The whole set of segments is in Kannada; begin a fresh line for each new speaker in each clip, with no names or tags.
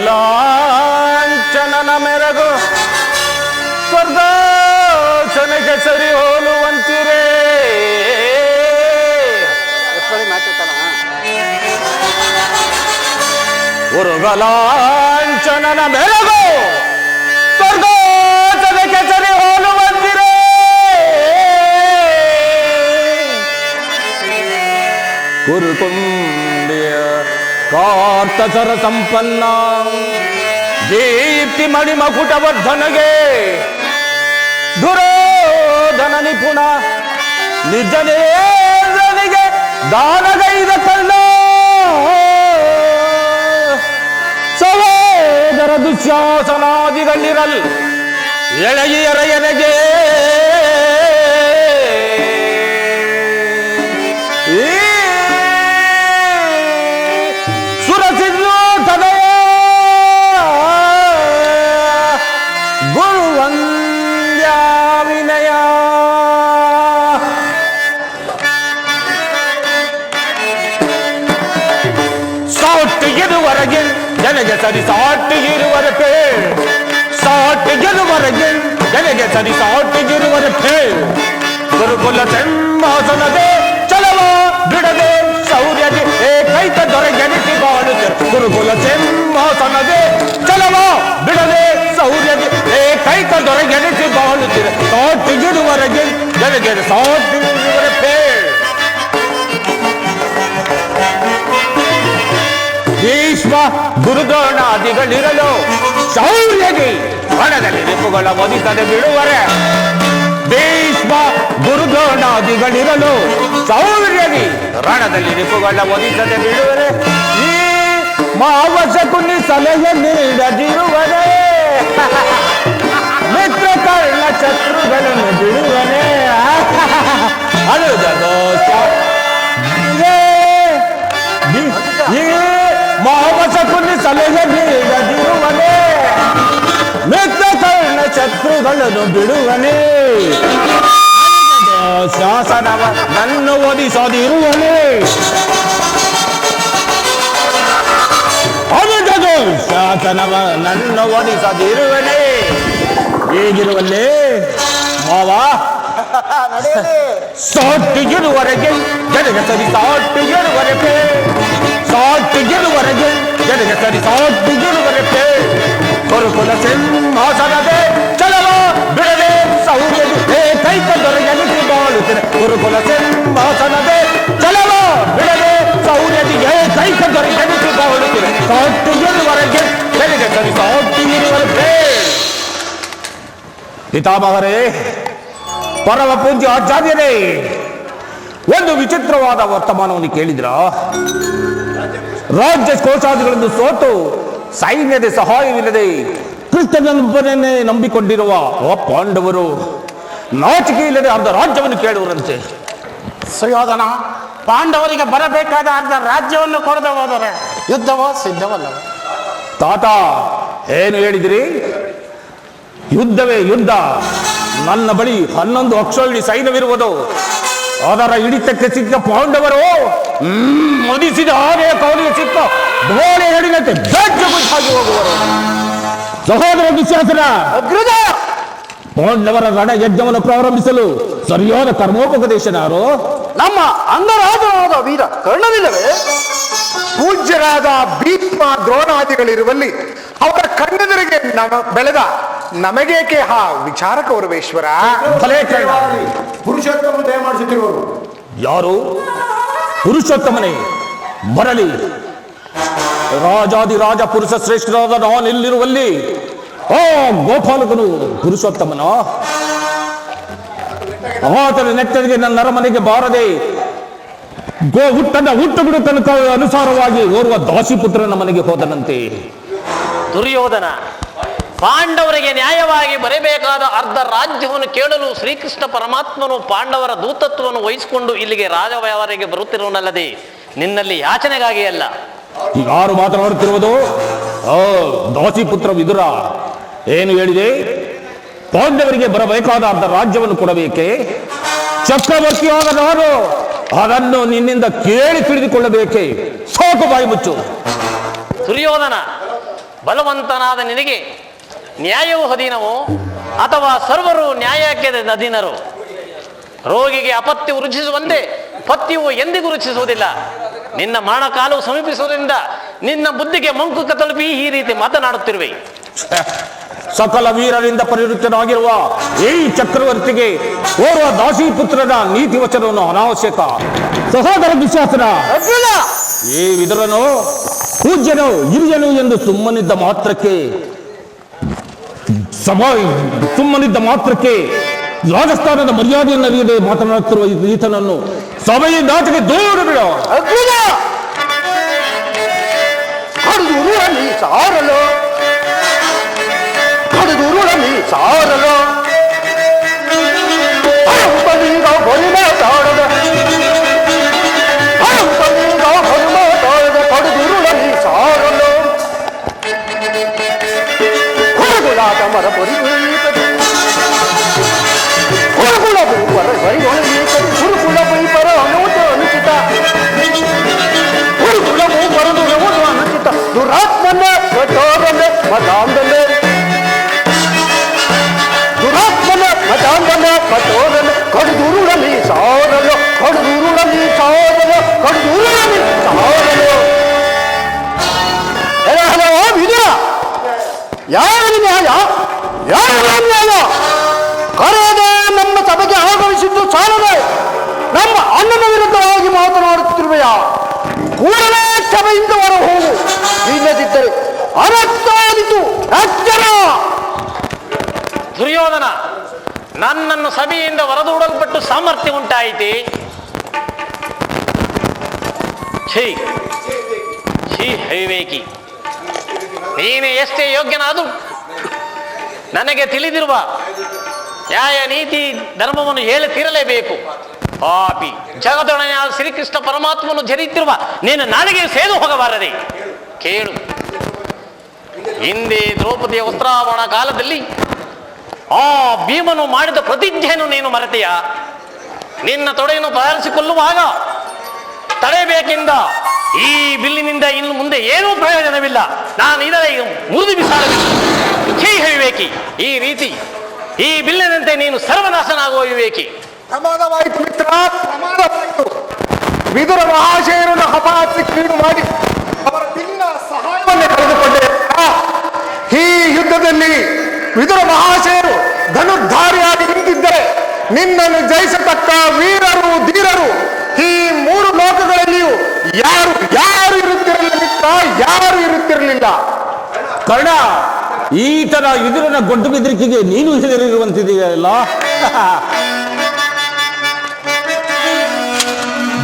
ಲಾಂಛನನ ಮೆರಗು ಸ್ವರ್ಗಾಸನಕ್ಕೆ ಸರಿ ಹೋಲುವಂತಿರೇ. ಉರುಗಲಾಂಛನನ ಮೆರಗು ಸ್ವರ್ಗಾಸನಕ್ಕೆ ಸರಿ ಹೋಲುವಂತಿರೇ. ಕುರುಕುಂಡಿಯ ಕಾರ್ತಸರ ಸಂಪನ್ನ ದೀಪ್ತಿ ಮಣಿಮಕುಟವರ್ಧನಗೆ ದುರೋಧನ ನಿಪುಣ ನಿರ್ಜನೇಂದ್ರನಿಗೆ ದಾನಗೈದ ಕಳ್ಳ ಸಹೋದರ ದುಶ್ಯಾಸನಾದಿಗಳಿರಲ್ ಎಳೆಯರೆಯನೆಗೆ ಜನಗೆ ಸರಿ ಸಾಟಿಗಿರುವರೇ ಸಾಟಿಗಿರುವರೆಗೆ ಜನಗೆ ಸರಿ ಸಾಟಿಗಿರುವರೇ. ಗುರುಕುಲ ಸಿಂಹಾಸನದೇ ಚಲವ ಬಿಡದೆ ಶೌರ್ಯಗೆ ಏಕೈಕ ದೊರೆಗೆನಿಸಿ ಬಾಳುತ್ತಿರು. ಗುರುಕುಲ ಸಿಂಹಾಸನದೇ ಚಲವ ಬಿಡದೆ ಶೌರ್ಯಗೆ ಏಕೈಕ ದೊರೆಗೆನಿಸಿ ಬಾಳುತ್ತಿರು. ಸಾಟಿಗಿರುವರೆಗೆ ಜನಗೆ ಸಾಟಿಗಿರುವರೇ. ಭೀಷ್ಮ ಗುರುದ್ರೋಣಾದಿಗಳಿರಲು ಶೌರ್ಯಗೆ ರಣದಲ್ಲಿ ರಿಪುಗಳ ಒದಿಸದೆ ಬಿಡುವರೆ. ಭೀಷ್ಮ ಗುರುದ್ರೋಣಾದಿಗಳಿರಲು ಶೌರ್ಯಗೆ ರಣದಲ್ಲಿ ರಿಪುಗಳ ಒದಿಸದೆ ಬಿಡುವರೆ. ಈ ಮಾವಸಕುನಿ ಸಲಹೆ ನೀಡದಿರುವರೆ. ಮಿತ್ರ ಕರ್ಣ ಶತ್ರುಗಳನ್ನು ಬಿಡುವನೆ. ಅದು ಜಗೋಷ ಮಾವಸಕುನಿ ಸಲಹೆ ನೀಡದಿರುವನೆ. ಮಿತ್ರ ಕರ್ಣ ಶತ್ರುಗಳನ್ನು ಬಿಡುವನೆ. ಶಾಸನವ ನನ್ನ ಒದಿಸದಿರುವನೆ. ಅನುಜದು ಶಾಸನವ ನನ್ನ ಒದಿಸದಿರುವನೆ. ಹೇಗಿರುವಲ್ಲೇ ಮಾವ ಸಾಟಿಗಿರುವರೆಗೆ ಜನಗೆ ಸರಿ ಸಾಟಿಗಿರುವರೆಗೆ ಸಾಟಿಗಿರುವರೆಗೆ ಜನಗೆ ಸರಿ ಸಾಟಿಗಿರುವರೆಗೆ. ಗುರುಕುಲ ಸಿಂಹಾಸನದೇ ಚಲವ ಬಿಡದೆ ಶೌರ್ಯಗೆ ಏಕೈಕ ದೊರೆಗೆನಿಸಿ ಬಾಳುತ್ತಿರೆ. ಗುರುಕುಲ ಸಿಂಹಾಸನದೇ ಚಲವ ಬಿಡದೆ ಶೌರ್ಯಗೆ ಏಕೈಕ ದೊರೆಗೆನಿಸಿ ಬಾಳುತ್ತಿರೆ. ಸಾಟಿಗಿರುವರೆಗೆ ಜನಗೆ ಸರಿ ಸಾಟಿಗಿರುವರೆಗೆ. ಪಿತಾಮಹರೇ, ಪರಮ ಪೂಜ್ಯ ಆಚಾರ್ಯರೇ, ಒಂದು ವಿಚಿತ್ರವಾದ ವರ್ತಮಾನವನ್ನು ಕೇಳಿದ್ರ. ರಾಜ್ಯ ಕೋಶಾದಿಗಳನ್ನು ಸೋತು ಸೈನ್ಯದ ಸಹಾಯವಿಲ್ಲದೆ ಕೃಷ್ಣನೊಬ್ಬನೇ ನಂಬಿಕೊಂಡಿರುವ ಆ ಪಾಂಡವರು ನಾಚಿಕೆ ಇಲ್ಲದೆ ಅರ್ಧ ರಾಜ್ಯವನ್ನು ಕೇಳುವರಂತೆ.
ಸುಯೋಧನ, ಪಾಂಡವರಿಗೆ ಬರಬೇಕಾದ ಅರ್ಧ ರಾಜ್ಯವನ್ನು ಕೊಡದೆ ಹೋದರೆ ಯುದ್ಧವೋ ಸಿದ್ಧವಲ್ಲ.
ತಾತ ಏನು ಹೇಳಿದಿರಿ? ಯುದ್ಧವೇ ಯುದ್ಧ. ನನ್ನ ಬಳಿ 11 ಅಕ್ಷೋಹಿಣಿ ಸೈನ್ಯವಿರುವುದು. ಅದರ ಹಿಡಿತಕ್ಕೆ ಸಿಕ್ಕ ಪಾಂಡವರು ಮದಿಸಿದ ಹಾಗೆ ಕೌಲಿಗೆ ಸಿಕ್ಕ ಧೋಳೆ ಹೇಳಿದಂತೆ ಬೆಚ್ಚಗುಚ್ಚಾಗಿ ಹೋಗುವರು. ಸಹೋದರ ದುಶ್ಯಾಸನ, ಪಾಂಡವರ ರಣಯಜ್ಞವನ್ನು ಪ್ರಾರಂಭಿಸಲು ಸರಿಯಾದ ಕರ್ಮೋಪದೇಶನಾರು
ನಮ್ಮ ಅಂಗರಾಜನಾದ ವೀರ ಕರ್ಣವಿಲ್ಲವೇ?
ಪೂಜ್ಯರಾದ ಭೀಷ್ಮ ದ್ರೋಣಾದಿಗಳಿರುವಲ್ಲಿ ಅವರ ಕಣ್ಣೆದುರಿಗೆ ಬೆಳೆದ ನಮಗೇಕೆ ವಿಚಾರ ಕೌರವೇಶ್ವರ?
ಪುರುಷೋತ್ತಮ ದಯಮಾಡಿಸುತ್ತಿರುವರು
ಯಾರು? ಪುರುಷೋತ್ತಮನೇ ಬರಲಿ. ರಾಜಾದಿರಾಜ ಪುರುಷ ಶ್ರೇಷ್ಠರಾದ ನಾನಿಲ್ಲಿರುವಲ್ಲಿ ಆ ಗೋಪಾಲಕನು ಪುರುಷೋತ್ತಮನ. ಆತನ ನೆಟ್ಟರಿಗೆ ನನ್ನ ಅರಮನೆಗೆ ಬಾರದೆ ಹುಟ್ಟು ಬಿಡು ತನಕ ಅನುಸಾರವಾಗಿ ಓರ್ವ ದಾಸಿಪುತ್ರನ ಮನೆಗೆ ಹೋದನಂತೆ.
ದುರ್ಯೋಧನ, ಪಾಂಡವರಿಗೆ ನ್ಯಾಯವಾಗಿ ಬರಬೇಕಾದ ಅರ್ಧ ರಾಜ್ಯವನ್ನು ಕೇಳಲು ಶ್ರೀಕೃಷ್ಣ ಪರಮಾತ್ಮನು ಪಾಂಡವರ ದೂತತ್ವವನ್ನು ವಹಿಸಿಕೊಂಡು ಇಲ್ಲಿಗೆ ರಾಜವಯವರಿಗೆ ಬರುತ್ತಿರುವನಲ್ಲದೆ ನಿನ್ನಲ್ಲಿ ಯಾಚನೆಗಾಗಿ ಅಲ್ಲ.
ಯಾರು ಮಾತನಾಡುತ್ತಿರುವುದು? ದಾಸಿಪುತ್ರ ವಿದುರ ಏನು ಹೇಳಿದೆ? ಪಾಂಡವರಿಗೆ ಬರಬೇಕಾದ ಅರ್ಧ ರಾಜ್ಯವನ್ನು ಕೊಡಬೇಕೆ? ಚಕ್ರವರ್ತಿಯಾದ ನಾನು ಅದನ್ನು ನಿನ್ನಿಂದ ಕೇಳಿ ತಿಳಿದುಕೊಳ್ಳಬೇಕೆ? ಸಾಕು, ಬಾಯಿ ಮುಚ್ಚು.
ದುರ್ಯೋಧನ, ಬಲವಂತನಾದ ನಿನಗೆ ನ್ಯಾಯವು ಅಧೀನವೋ ಅಥವಾ ಸರ್ವರು ನ್ಯಾಯಕ್ಕೆ ಅಧೀನರು? ರೋಗಿಗೆ ಅಪತ್ಯವು ರುಚಿಸುವಂತೆ ಪಥ್ಯವು ಎಂದಿಗೂ ರುಚಿಸುವುದಿಲ್ಲ. ನಿನ್ನ ಮರಣಕಾಲವು ಸಮೀಪಿಸುವುದರಿಂದ ನಿನ್ನ ಬುದ್ಧಿಗೆ ಮಂಕುಕ ತಲುಪಿ ಈ ರೀತಿ ಮಾತನಾಡುತ್ತಿರುವೆ.
ಸಕಲ ವೀರರಿಂದ ಪರಿವೃತ್ತನಾಗಿರುವ ಈ ಚಕ್ರವರ್ತಿಗೆ ಓರ್ವ ದಾಸಿ ಪುತ್ರನ ನೀತಿ ವಚನವನ್ನು ಅನಾವಶ್ಯಕ. ಸಹೋದರ ದುಶ್ಯಾಸನ, ಈ ವಿದುರನು ಪೂಜ್ಯನು ಹಿರಿಯನು ಎಂದು ಸುಮ್ಮನಿದ್ದ ಮಾತ್ರಕ್ಕೆ ರಾಜಸ್ಥಾನದ ಮರ್ಯಾದೆಯನ್ನು ಅರಿಯದೆ ಮಾತನಾಡುತ್ತಿರುವ ಈತನನ್ನು ಸಭೆಯಿಂದ ಆಚೆಗೆ ದೂರ ಬಿಡ.
ಸಾರಲು ಸಾರಲು ಮರ ಪೊರಿ ಗುರುಕುಲ ಪರ ಅನುಚಿತ ಗುರುಕುಲ ಬರದು ಅನುಚಿತ ದುರಾತ್ಮನ ಕಠೋರನೆ ಮತಾಂಧನೆ ದುರಾತ್ಮನ ಮತಾಂಧನ ಕಠೋರನೆ ಕಡುದುರುಳಲಿ ಸಾರಲು ಕಡುದುರುಳಲಿ ಸಾರಲು ಕಡುದುರುಳಲಿ ಸಾರಲು. ಹಲೋ ವಿದುರ, ಯಾರ ನ್ಯಾಯ ಯಾರ ನ್ಯಾಯ? ಕರೆಯದೆ ನಮ್ಮ ಸಭೆಗೆ ಆಗಮಿಸಿದ್ದು ಸಾಲದೆ ನಮ್ಮ ಅಣ್ಣನ ವಿರುದ್ಧವಾಗಿ ಮಾತನಾಡುತ್ತಿರುವೆಯ? ಕೂಡಲೇ ಸಭೆಯಿಂದ ಹೊರ ಹೋಗು, ಇಲ್ಲದಿದ್ದರೆ ಅರಕ್ತಾದಿತು ಎಚ್ಚರ.
ದುರ್ಯೋಧನ, ನನ್ನನ್ನು ಸಭೆಯಿಂದ ಹೊರದೂಡಲ್ಪಟ್ಟು ಸಾಮರ್ಥ್ಯ ಉಂಟಾಯಿತೆ. ಛೀ ಛೀ ಹೈವೇಕಿ, ನೀನೇ ಎಷ್ಟೇ ಯೋಗ್ಯನಾದರೂ ನನಗೆ ತಿಳಿದಿರುವ ನ್ಯಾಯ ನೀತಿ ಧರ್ಮವನ್ನು ಹೇಳುತ್ತಿರಲೇಬೇಕು. ಪಾಪಿ, ಜಗದೊಡೆಯಾದ ಶ್ರೀಕೃಷ್ಣ ಪರಮಾತ್ಮನು ಜರಿತಿರುವ ನೀನು ನಾಳೆಗೆ ಸೇದು ಹೋಗಬಾರದೆ. ಕೇಳು, ಹಿಂದೆ ದ್ರೌಪದಿಯ ವಸ್ತ್ರಾವರಣ ಕಾಲದಲ್ಲಿ ಆ ಭೀಮನು ಮಾಡಿದ ಪ್ರತಿಜ್ಞೆಯನ್ನು ನೀನು ಮರೆತೆಯ? ನಿನ್ನ ತೊಡೆಯನ್ನು ಬದಲಿಸಿಕೊಳ್ಳುವಾಗ ತಡೆಬೇಕೆಂದ ಈ ಬಿಲ್ಲಿನಿಂದ ಇನ್ನು ಮುಂದೆ ಏನೂ ಪ್ರಯೋಜನವಿಲ್ಲ. ನಾನು ಇದರ ಮುರಿದು ಬಿಸಾಡಬೇಕು. ಛೀ ವಿವೇಕಿ, ಈ ರೀತಿ ಈ ಬಿಲ್ಲಿನಂತೆ ನೀನು ಸರ್ವನಾಶನಾಗುವ ವಿವೇಕಿ.
ಪ್ರಮಾದವಾಯಿತು ಮಿತ್ರ, ಪ್ರಮಾದವಾಯಿತು. ವಿದುರ ಮಹಾಶಯರನ್ನು ಹಪಾಸಿ ಕೀಡು ಮಾಡಿ ಅವರ ಬಿಲ್ಲಿನ ಸಹಾಯವನ್ನು ಕಳೆದುಕೊಂಡೆ. ಈ ಯುದ್ಧದಲ್ಲಿ ವಿದುರ ಮಹಾಶಯರು ಧನುರ್ಧಾರಿಯಾಗಿ ನಿಂತಿದ್ದರೆ ನಿನ್ನನ್ನು ಜಯಿಸತಕ್ಕ ವೀರರು ಧೀರರು ಈ ಮೂರು ಲೋಕಗಳಲ್ಲಿಯೂ ಯಾರು ಯಾರು ಇರುತ್ತಿರಲಿಲ್ಲ ಮಿತ್ರ, ಯಾರು ಇರುತ್ತಿರಲಿಲ್ಲ.
ಕರ್ಣ, ಈತನ ವಿದುರನ ಗೊಡ್ಡು ಬೆದರಿಕೆಗೆ ನೀನು ಹೆದರಿರುವಂತಿದೆಯಲ್ಲ.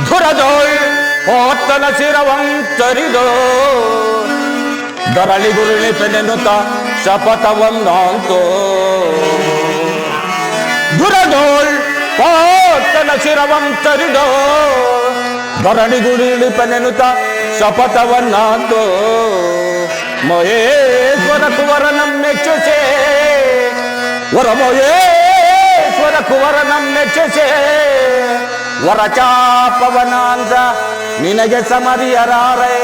ಧುರದೋಳ್ ಹೋತನ ಶಿರವಂತರಿದೋ ದರಳಿ ಗುರುಳಿ ಪೆನೆನ್ನುತ್ತ ಶಪಥವನ್ನಂತೋ. ಧುರದೋಳ್ ಹೋತನ ಶಿರವಂತರಿದೋ ದರಳಿ ಗುರುಳಿ ಪೆನೆನ್ನುತ್ತ ಶಪಥವನ್ನಂತೋ. ಮಹೇಶ್ವರ ಕುವರನಂ ಮೆಚ್ಚುಸೆ ವರ ಮಹೇಶ್ವರ ಕುವರನಂ ಮೆಚ್ಚುಸೆ ವರ ಚಾಪವನಾಂತ ನಿನಗೆ ಸಮರಿಯರಾರೆ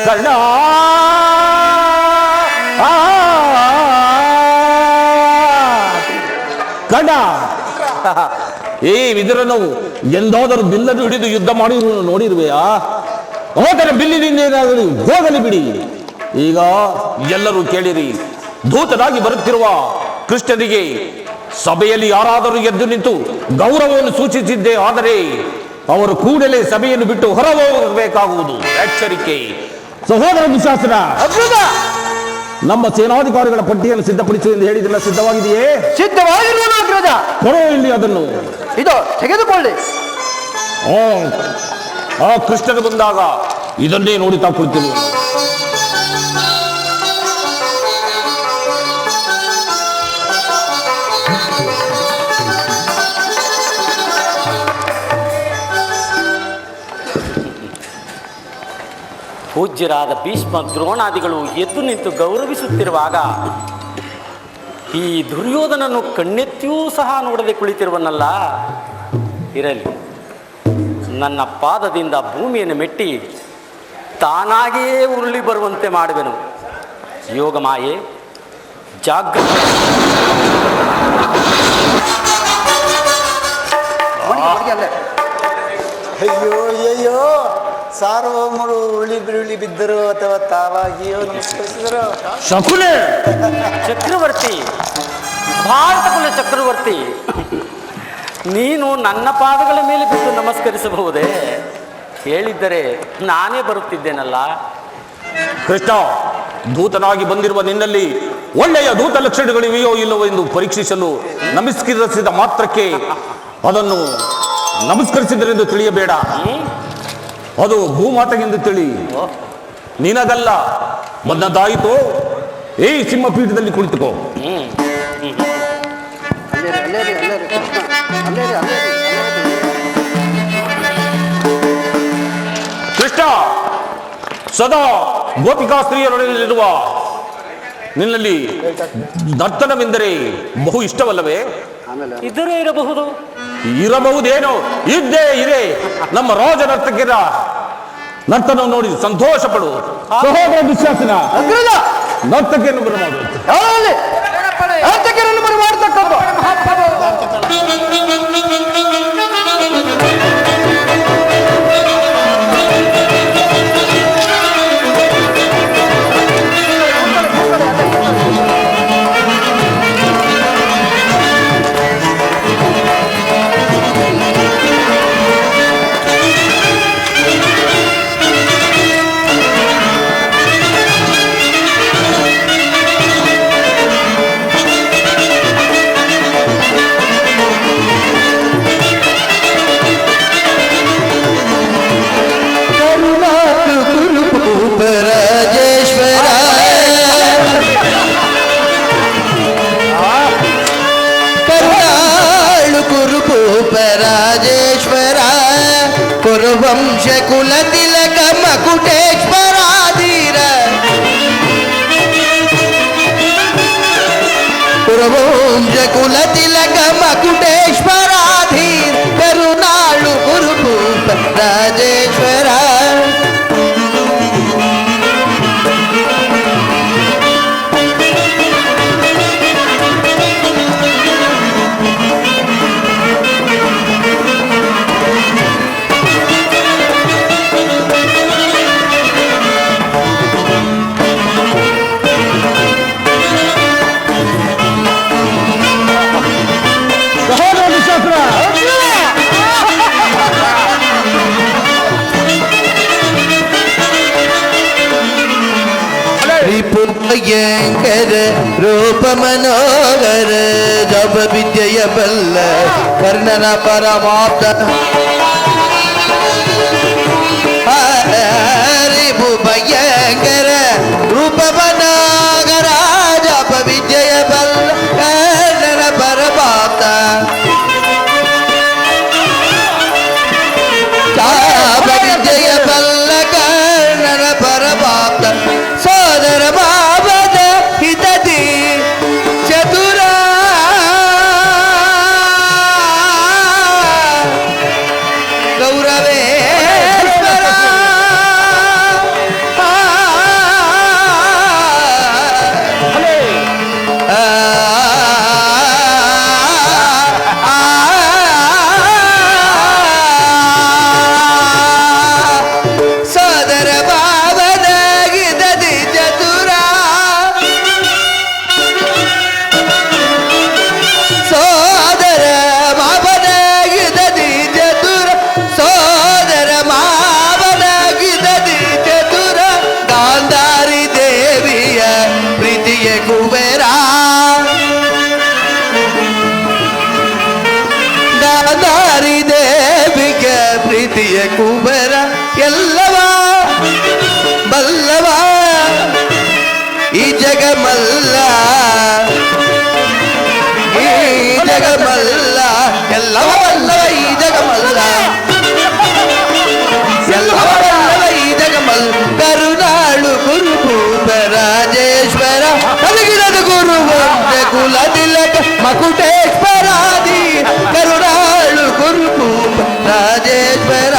ಕರ್ಣ. ಕರ್ಣ, ಈ ವಿದುರನು ಎಂದಾದರೂ ಬಿಲ್ಲನ್ನು ಹಿಡಿದು ಯುದ್ಧ ಮಾಡಿರುವುದು ನೋಡಿರುವೆಯಾ? ಹೋದರೆ ಬಿಲ್ಲಿನಿಂದ ಏನಾದರೂ ಹೋಗಲಿ ಬಿಡಿ. ಈಗ ಎಲ್ಲರೂ ಕೇಳಿರಿ, ದೂತನಾಗಿ ಬರುತ್ತಿರುವ ಕೃಷ್ಣನಿಗೆ ಸಭೆಯಲ್ಲಿ ಯಾರಾದರೂ ಎದ್ದು ನಿಂತು ಗೌರವವನ್ನು ಸೂಚಿಸಿದ್ದೇ ಆದರೆ ಅವರು ಕೂಡಲೇ ಸಭೆಯನ್ನು ಬಿಟ್ಟು ಹೊರ ಹೋಗಬೇಕಾಗುವುದು. ಎಚ್ಚರಿಕೆ. ಸಹೋದರ ದುಶಾಸನ, ನಮ್ಮ ಸೇನಾಧಿಕಾರಿಗಳ ಪಟ್ಟಿಯನ್ನು ಸಿದ್ಧಪಡಿಸು ಎಂದು ಹೇಳಿದಿಲ್ಲ, ಸಿದ್ಧವಾಗಿದೆಯೇ?
ಸಿದ್ಧವಾಗಿರುವುದು ಅಗ್ರಜ.
ಕೊಡೋ ಇಲ್ಲಿ ಅದನ್ನು.
ಇದು ತೆಗೆದುಕೊಳ್ಳಿ.
ಆ ಕೃಷ್ಣನು ಬಂದಾಗ ಇದನ್ನೇ ನೋಡುತ್ತಾ ಕುಳಿತಿರು.
ಪೂಜ್ಯರಾದ ಭೀಷ್ಮ ದ್ರೋಣಾದಿಗಳು ಎದ್ದು ನಿಂತು ಗೌರವಿಸುತ್ತಿರುವಾಗ ಈ ದುರ್ಯೋಧನನ್ನು ಕಣ್ಣೆತ್ತಿಯೂ ಸಹ ನೋಡದೆ ಕುಳಿತಿರುವನಲ್ಲ. ಇರಲಿ, ನನ್ನ ಪಾದದಿಂದ ಭೂಮಿಯನ್ನು ಮೆಟ್ಟಿ ತಾನಾಗಿಯೇ ಉರುಳಿ ಬರುವಂತೆ ಮಾಡುವೆನು. ಯೋಗಮಾಯೆ ಜಾಗ್ರತೆ.
ಅಲ್ಲೇ
ಅಯ್ಯೋ ಅಯ್ಯೋ, ಸಾರ್ವಭೌಮರು ಉರುಳಿ ಬಿರುಳಿ ಬಿದ್ದರು ಅಥವಾ ತಾವಾಗಿಯೋ ನಮಸ್ಕರಿಸಿದರು.
ಶಕುನೆ,
ಚಕ್ರವರ್ತಿ, ಭಾರತ ಕುಲ ಚಕ್ರವರ್ತಿ, ನೀನು ನನ್ನ ಪಾದಗಳ ಮೇಲೆ ಬಿದ್ದು ನಮಸ್ಕರಿಸಬಹುದೇ? ಹೇಳಿದ್ದರೆ ನಾನೇ ಬರುತ್ತಿದ್ದೇನಲ್ಲ.
ಕೃಷ್ಣ, ದೂತನಾಗಿ ಬಂದಿರುವ ನಿನ್ನಲ್ಲಿ ಒಳ್ಳೆಯ ದೂತ ಲಕ್ಷಣಗಳಿವೆಯೋ ಇಲ್ಲವೋ ಎಂದು ಪರೀಕ್ಷಿಸಲು ನಮಸ್ಕರಿಸಿದ ಮಾತ್ರಕ್ಕೆ ಅದನ್ನು ನಮಸ್ಕರಿಸಿದರೆಂದು ತಿಳಿಯಬೇಡ. ಅದು ಭೂಮಾತೆಗೆಂದು ತಿಳಿ. ನಿನಗಲ್ಲ, ಬಂದದ್ದಾಯಿತು. ಈ ಸಿಂಹಪೀಠದಲ್ಲಿ ಕುಳಿತುಕೋ. ಕೃಷ್ಣ, ಸದಾ ಗೋಪಿಕಾ ಸ್ತ್ರೀಯರೊಡನಿರುವ ನಿನ್ನಲ್ಲಿ ನರ್ತನವೆಂದರೆ ಬಹು ಇಷ್ಟವಲ್ಲವೇ?
ಇದ್ದರೂ ಇರಬಹುದು.
ಇರಬಹುದೇನೋ, ಇದ್ದೇ ಇದೆ. ನಮ್ಮ ರಾಜ ನರ್ತಕಿಯರ ನರ್ತನ ನೋಡಿ ಸಂತೋಷ ಪಡು. ಸಹೋದರ ವಿಶ್ವಾಸನ
ಅಗ್ರಜ
ನರ್ತಕಿಯನ್ನು ಬರಮಾಡು.
ಯಾರಲ್ಲಿ ನರ್ತಕಿಯರನ್ನು ಬರ ಮಾಡ್ತಕ್ಕದ್ದು
ಕುರುವಂಶ ಕುಲ ತಿಲಕ ಮಕುಟೇಶ್ವರಾಧೀರ ಕುರುವಂಶ ಕುಲ ತಿಲಕ ಮಕುಟೇಶ್ವರಾಧೀರ ಕರುನಾಳು ಗುರುಭೂಪ ರಾಜೇಶ್ವರ ಭಯಂಕರ ರೂಪ ಮನೋಹರ ಜಪ ವಿದ್ಯೆಯ ಬಲ್ಲ ಕರ್ಣನ ಪರಮಾಪ್ತ ಹರಿಭು ಭಯಂಕರ ರೂಪ ಮನೋಹರ ಜಪ ವಿದ್ಯೆಯ ಬಲ್ಲ ಕರ್ಣನ ಪರಮಾಪ್ತ ಜಪ ವಿದ್ಯೆಯ ಬಲ್ಲ ಕರ್ಣನ ಪರಮಾಪ್ತ ಸೋದರ ಬಾಬದ ಹಿತದಿ ಚತುರ ಗೌರವೇಶ್ವರ ಸೋದರ ಬಾಬದ ಹಿತದಿ ಚತುರ ಸೋದರ ಮಾವನ ಗಿದದಿ ಚತುರ ಸೋದರ ಮಾವನ ಗಿದದಿ ಚತುರ ಗಾಂಧಾರಿ ದೇವಿಯ ಪ್ರೀತಿಯ ಕುಬೇರ ಗಾಂಧಾರಿ ದೇವಿಗೆ ಪ್ರೀತಿಯ ಕುಬೇರ ಎಲ್ಲವ ಬಲ್ಲವ ಈ ಜಗಮಲ್ಲ ಈ ಜಗಮಲ್ಲ ಎಲ್ಲವಲ್ಲ ಈ ಜಗಮಲ್ಲ ಎಲ್ಲವಲ್ಲ ಈ ಜಗಮಲ್ಲ ಕರುನಾಳು ಗುರುಭೂಪ ರಾಜೇಶ್ವರ ಕಲಗಿರದ ಗುರುವಂಶ ಕುಲ ತಿಲಕ ಮಕುಟೇಶ್ವರಾದಿ ಕರುನಾಳು ಗುರುಭೂಪ ರಾಜೇಶ್ವರ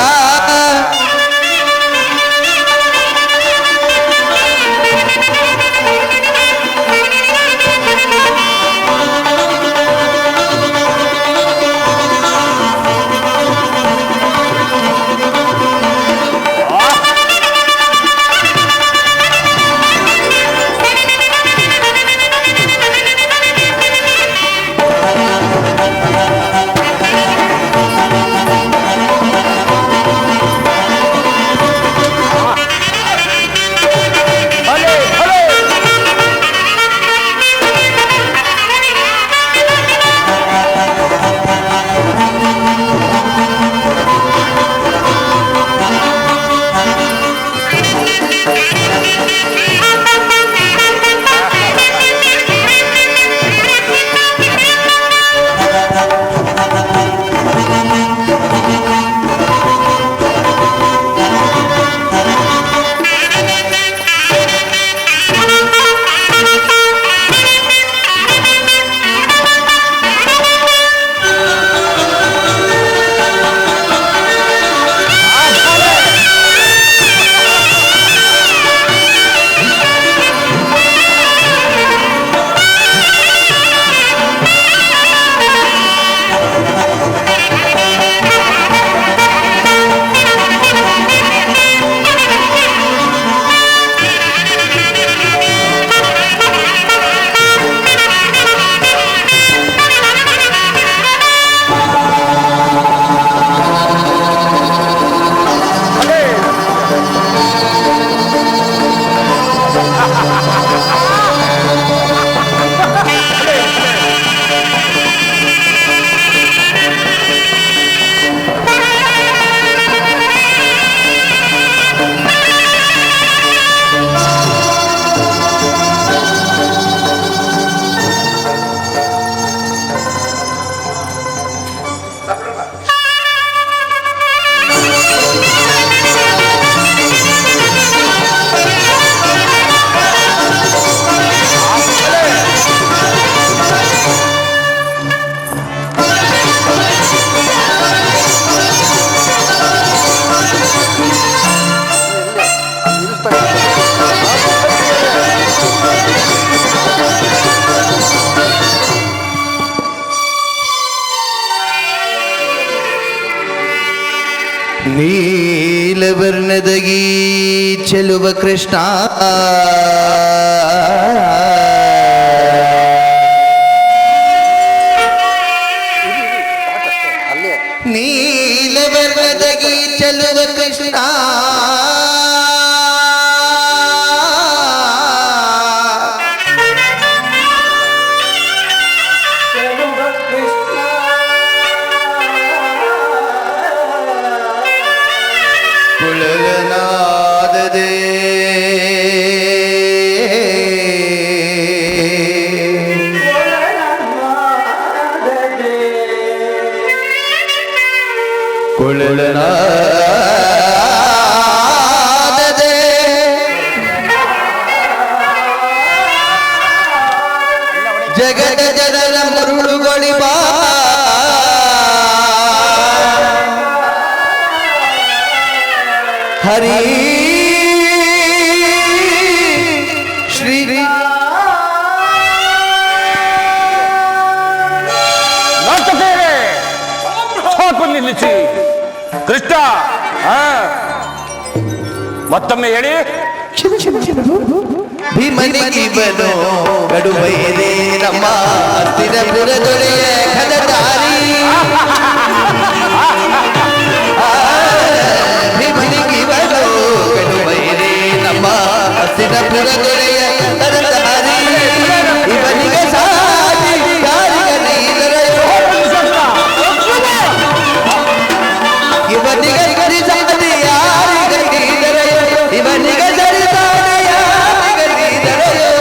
ಮೆರೆದಗಿ ಚೆಲುವ ಕೃಷ್ಣ ನೀಲವರ್ಣದಗಿ ಚೆಲುವ ಕೃಷ್ಣ ಕುಳಲನಾದದೆ ಕುಳಲನಾದದೆ ಜಗದ ಜನರ ಮರುಳುಗೊಳಿಬ ಹರಿ ಶ್ರೀ
ನರ್ತಕರೇ, ಸ್ವಲ್ಪ ನಿಲ್ಲಿಸಿ. ಕೃಷ್ಣ, ಮತ್ತೊಮ್ಮೆ ಹೇಳಿ.
ಭೀಮನಿಗಿವನು ಗಡುಬೈರೇ ನಮ್ಮ ಹತ್ತಿರಪುರದೊಡೆಯ ಖದಧಾರಿ ಭೀಮನಿಗಿವನು ಗಡುಬೈರೇ ನಮ್ಮ ಹತ್ತಿರಪುರದೊಡೆಯ ಖದಧಾರಿ ಇವನಿಗೆ ಸಾಧಿ ಯಾರಿಗರೀದರೆಯೋ ಇವನಿಗೆ ಗರಿಸಾದಿ ಯಾರಿಗರೀದರೆಯೋ ಇವನಿಗೆ ಸರಿಸಾದಿ ಯಾರಿಗರೀದರೆಯೋ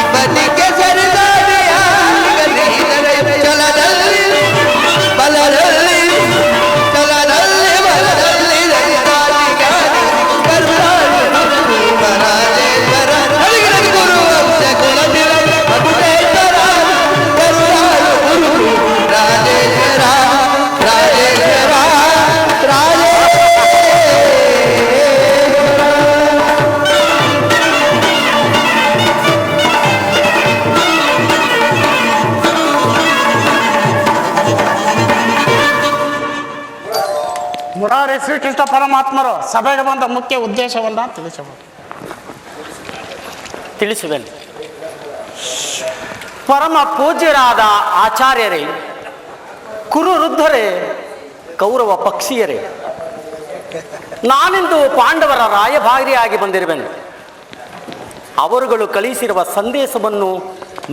ಇವನಿಗೆ ಸರಿಸಾದಿ ಯಾರಿಗರೀದರೆಯೋ ಚಲದಲ್ಲಿ ಬಲದಲ್ಲಿ ಚಲದಲ್ಲಿ ಬಲದಲ್ಲಿ ಕರುಣಾಳೇಶ್ವರ ಗುರು ವಂಶ ಕುಲತಿಲ ಮಗುಟೇಶ್ವರ ಕರುಣಾಳು ಗುರು ರಾಜೇಶ್ವರ ರಾಜೇಶ್ವರ
ಮುರಾರಿ ಶ್ರೀಕೃಷ್ಣ ಪರಮಾತ್ಮರು ಸಭೆಗೆ ಬಂದ ಮುಖ್ಯ ಉದ್ದೇಶವನ್ನ
ತಿಳಿಸುವೆನು. ಪರಮ ಪೂಜ್ಯರಾದ ಆಚಾರ್ಯರೇ, ಕುರು ವೃದ್ಧರೇ, ಕೌರವ ಪಕ್ಷೀಯರೇ, ನಾನಿಂದು ಪಾಂಡವರ ರಾಯಭಾರಿಯಾಗಿ ಬಂದಿರುವೆನು. ಅವರುಗಳು ಕಳಿಸಿರುವ ಸಂದೇಶವನ್ನು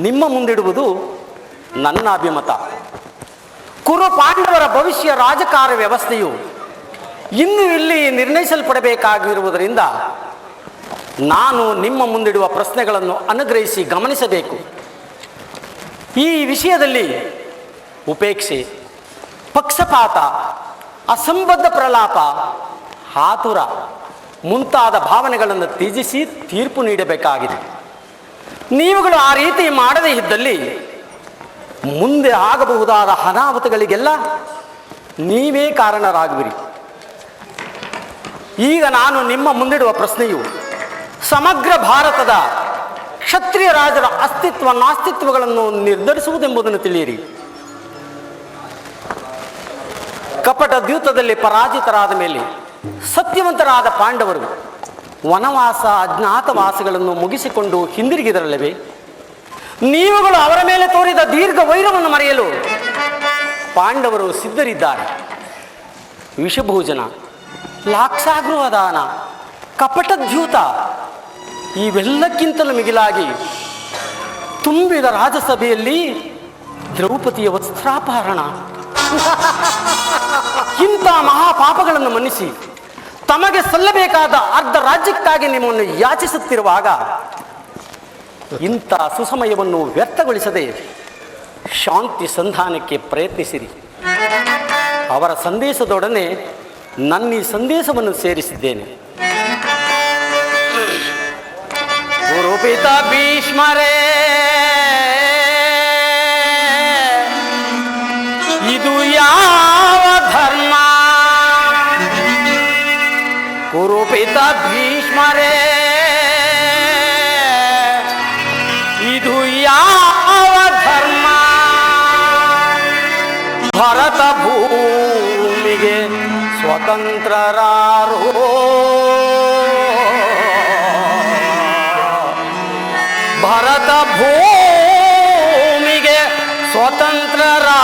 ನಿಮ್ಮ ಮುಂದಿಡುವುದು ನನ್ನ ಅಭಿಮತ. ಕುರು ಪಾಂಡವರ ಭವಿಷ್ಯ ರಾಜಕಾರ್ಯ ವ್ಯವಸ್ಥೆಯು ಇನ್ನು ಇಲ್ಲಿ ನಿರ್ಣಯಿಸಲ್ಪಡಬೇಕಾಗಿರುವುದರಿಂದ ನಾನು ನಿಮ್ಮ ಮುಂದಿಡುವ ಪ್ರಶ್ನೆಗಳನ್ನು ಅನುಗ್ರಹಿಸಿ ಗಮನಿಸಬೇಕು. ಈ ವಿಷಯದಲ್ಲಿ ಉಪೇಕ್ಷೆ, ಪಕ್ಷಪಾತ, ಅಸಂಬದ್ಧ ಪ್ರಲಾಪ, ಆತುರ ಮುಂತಾದ ಭಾವನೆಗಳನ್ನು ತ್ಯಜಿಸಿ ತೀರ್ಪು ನೀಡಬೇಕಾಗಿದೆ. ನೀವುಗಳು ಆ ರೀತಿ ಮಾಡದೇ ಇದ್ದಲ್ಲಿ ಮುಂದೆ ಆಗಬಹುದಾದ ಅನಾಹುತಗಳಿಗೆಲ್ಲ ನೀವೇ ಕಾರಣರಾಗುವಿರಿ. ಈಗ ನಾನು ನಿಮ್ಮ ಮುಂದಿಡುವ ಪ್ರಶ್ನೆಯು ಸಮಗ್ರ ಭಾರತದ ಕ್ಷತ್ರಿಯ ರಾಜರ ಅಸ್ತಿತ್ವ ನಾಸ್ತಿತ್ವಗಳನ್ನು ನಿರ್ಧರಿಸುವುದೆಂಬುದನ್ನು ತಿಳಿಯಿರಿ. ಕಪಟ ದ್ಯೂತದಲ್ಲಿ ಪರಾಜಿತರಾದ ಮೇಲೆ ಸತ್ಯವಂತರಾದ ಪಾಂಡವರು ವನವಾಸ ಅಜ್ಞಾತವಾಸಗಳನ್ನು ಮುಗಿಸಿಕೊಂಡು ಹಿಂದಿರುಗಿದರಲ್ಲವೇ? ನೀವುಗಳು ಅವರ ಮೇಲೆ ತೋರಿದ ದೀರ್ಘ ವೈರವನ್ನು ಮರೆಯಲು ಪಾಂಡವರು ಸಿದ್ಧರಿದ್ದಾರೆ. ವಿಷಭೋಜನ, ಲಾಕ್ಷಾಗೃಹದಾನ, ಕಪಟದ್ಯೂತ ಇವೆಲ್ಲಕ್ಕಿಂತಲೂ ಮಿಗಿಲಾಗಿ ತುಂಬಿದ ರಾಜಸಭೆಯಲ್ಲಿ ದ್ರೌಪದಿಯ ವಸ್ತ್ರಾಪಹರಣ ಇಂಥ ಮಹಾಪಾಪಗಳನ್ನು ಮನ್ನಿಸಿ ತಮಗೆ ಸಲ್ಲಬೇಕಾದ ಅರ್ಧ ರಾಜ್ಯಕ್ಕಾಗಿ ನಿಮ್ಮನ್ನು ಯಾಚಿಸುತ್ತಿರುವಾಗ ಇಂಥ ಸುಸಮಯವನ್ನು ವ್ಯರ್ಥಗೊಳಿಸದೆ ಶಾಂತಿ ಸಂಧಾನಕ್ಕೆ ಪ್ರಯತ್ನಿಸಿರಿ. ಅವರ ಸಂದೇಶದೊಡನೆ ನನ್ನ ಈ ಸಂದೇಶವನ್ನು ಸೇರಿಸಿದ್ದೇನೆ. ಗುರುಪಿತ ಭೀಷ್ಮರೇ, ಇದು ಯಾವ ಧರ್ಮ? ಗುರುಪಿತ ಭೀಷ್ಮರೇ, ಇದು ಯಾವ ಧರ್ಮ? ಭರತ ಭೂಮಿಗೆ ಸ್ವತಂತ್ರರಾರೋ ಭರತ ಭೂಮಿಗೆ ಸ್ವತಂತ್ರರಾರೋ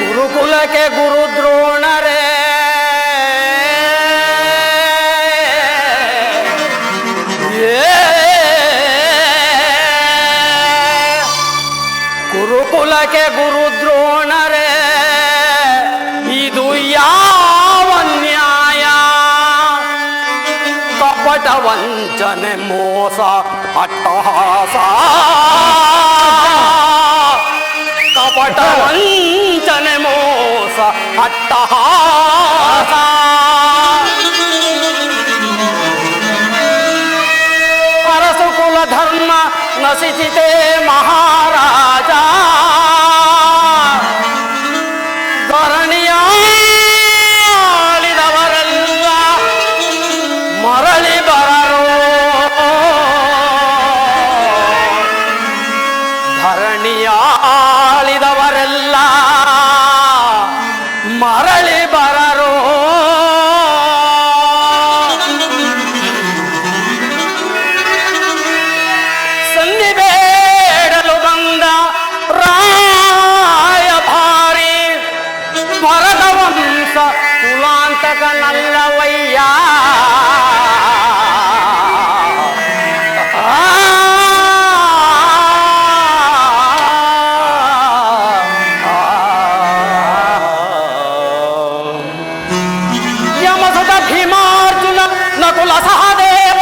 ಗುರುಕುಲಕ್ಕೆ ಗುರುದ್ರೋಣರೇ ಗುರುಕುಲಕ್ಕೆ ಗುರುದ್ರೋಣರೇ ಇದು ಯಾವ ನ್ಯಾಯ? ಕಪಟ ವಂಚನೆ ಮೋಸ ಅಟ್ಟಹಾಸ, ಕಪಟ ವಂಚನೆ ಮೋಸ ಅಟ್ಟಹಾಸ. ಅರಸು ಕುಲ ಧರ್ಮ ನಶಿಸಿತೆ ಮಹಾರಾಜ, ಧರಣಿಯಾಳಿದವರೆಲ್ಲ ಮರಳಿ ಬರರೋ, ಧರಣಿಯಾಳಿದವರೆಲ್ಲ ಮರಳಿ ಬರರೋ. ಸಂಧಿ ಬೇಡಲು ಬಂದ ರಾಯಭಾರಿ, ಭರತ ವಂಶ ಕುಲಾಂತಕನಲ್ಲವಯ್ಯ. ಯಮಸುತ ಭೀಮಾರ್ಜುನ ನಕುಲ ಸಹದೇವ,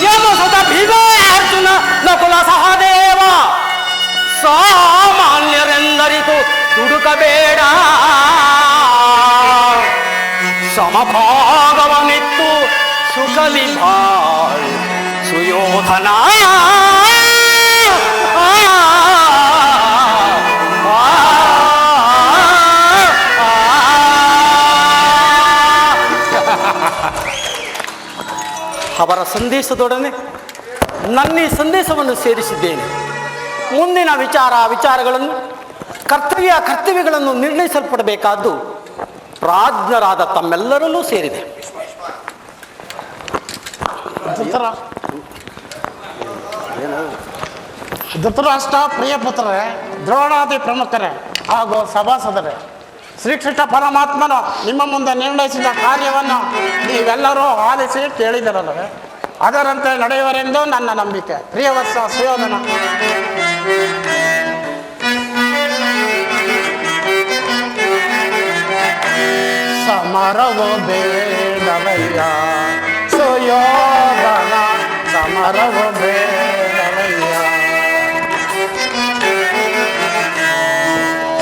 ಯಮಸುತ ಭೀಮಾರ್ಜುನ ನಕುಲ ಸಹದೇವ, ಸಾಮಾನ್ಯರೆಂದರಿತು ದುಡುಕಬೇಡ. ಸಮಭಾಗವನಿತ್ತು ಸುಖಲಿ ಬಾಳು ಸುಯೋಧನ. ಅವರ ಸಂದೇಶದೊಡನೆ ನನ್ನ ಈ ಸಂದೇಶವನ್ನು ಸೇರಿಸಿದ್ದೇನೆ. ಮುಂದಿನ ವಿಚಾರಗಳನ್ನು ಕರ್ತವ್ಯಗಳನ್ನು ನಿರ್ಣಯಿಸಲ್ಪಡಬೇಕಾದ್ದು ಪ್ರಾಜ್ಞರಾದ ತಮ್ಮೆಲ್ಲರಲ್ಲೂ ಸೇರಿದೆ.
ಧೃತರಾಷ್ಟ್ರ ಪ್ರಿಯ ಪುತ್ರರೇ, ದ್ರೋಣಾದಿ ಪ್ರಮುಖರೇ ಹಾಗೂ ಸಭಾಸದರೇ, ಶ್ರೀಕೃಷ್ಣ ಪರಮಾತ್ಮನು ನಿಮ್ಮ ಮುಂದೆ ನಿರ್ಣಯಿಸಿದ ಕಾರ್ಯವನ್ನು ನೀವೆಲ್ಲರೂ ಆಲಿಸಿ ಕೇಳಿದರಲ್ಲವೇ? ಅದರಂತೆ ನಡೆಯುವರೆಂದು ನನ್ನ ನಂಬಿಕೆ. ಪ್ರಿಯವತ್ಸ ಸುಯೋಧನ. ಸಮರವೋ ಬೇಡವಯ್ಯ ಸುಯೋಧನ, ಸಮರವೋ ಬೇಡವಯ್ಯ,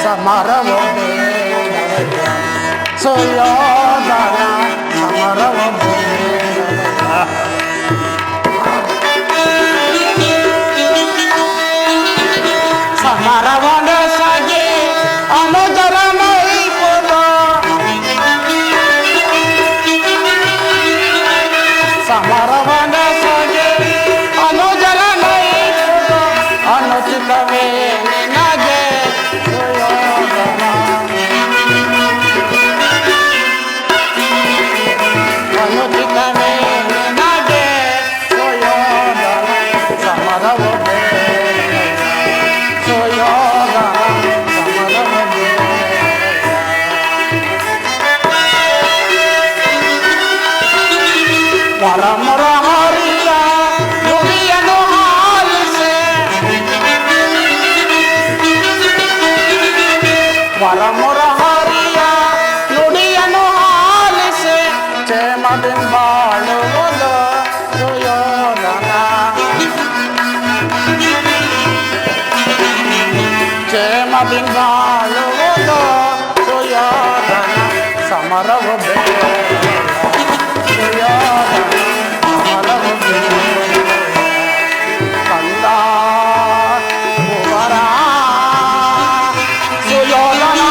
ಸಮರವೋ ಬೇಡವಯ್ಯ ಸುಯೋಧನ, ಸಮರವೋ ಬೇಡವಯ್ಯ. ಸಮರವನ ಸಗೆ ಅನುಜರ ಮೈಪುದ, ಸಮರವನ ಸಗೆ ಅನುಜರ ಮೈಪುದ, ಅನುಚಿತವೇ ನಿನಗೆ ಸುಯೋಧನ, ಅನುಚಿತವೇ ನಿನಗೆ ಸುಯೋಧನ, ಸಮರವ ಪರಮರ ಹರಿಯ ನುಡಿಯನ್ನು ಆಲಿಸೆ, ಪರಮರ ಹರಿಯ ನುಡಿಯನ್ನು ಆಲಿಸೆ, ಕ್ಷೇಮದಿಂಬಾಳುವುದು ಸುಯೋಧನ, ಕ್ಷೇಮದಿಂಬಾಳುವುದು ಸುಯೋಧನ, ಸಮರವು ಬೇಡ ಕಂದ ಕುವರ ಸುಯೋಧನ.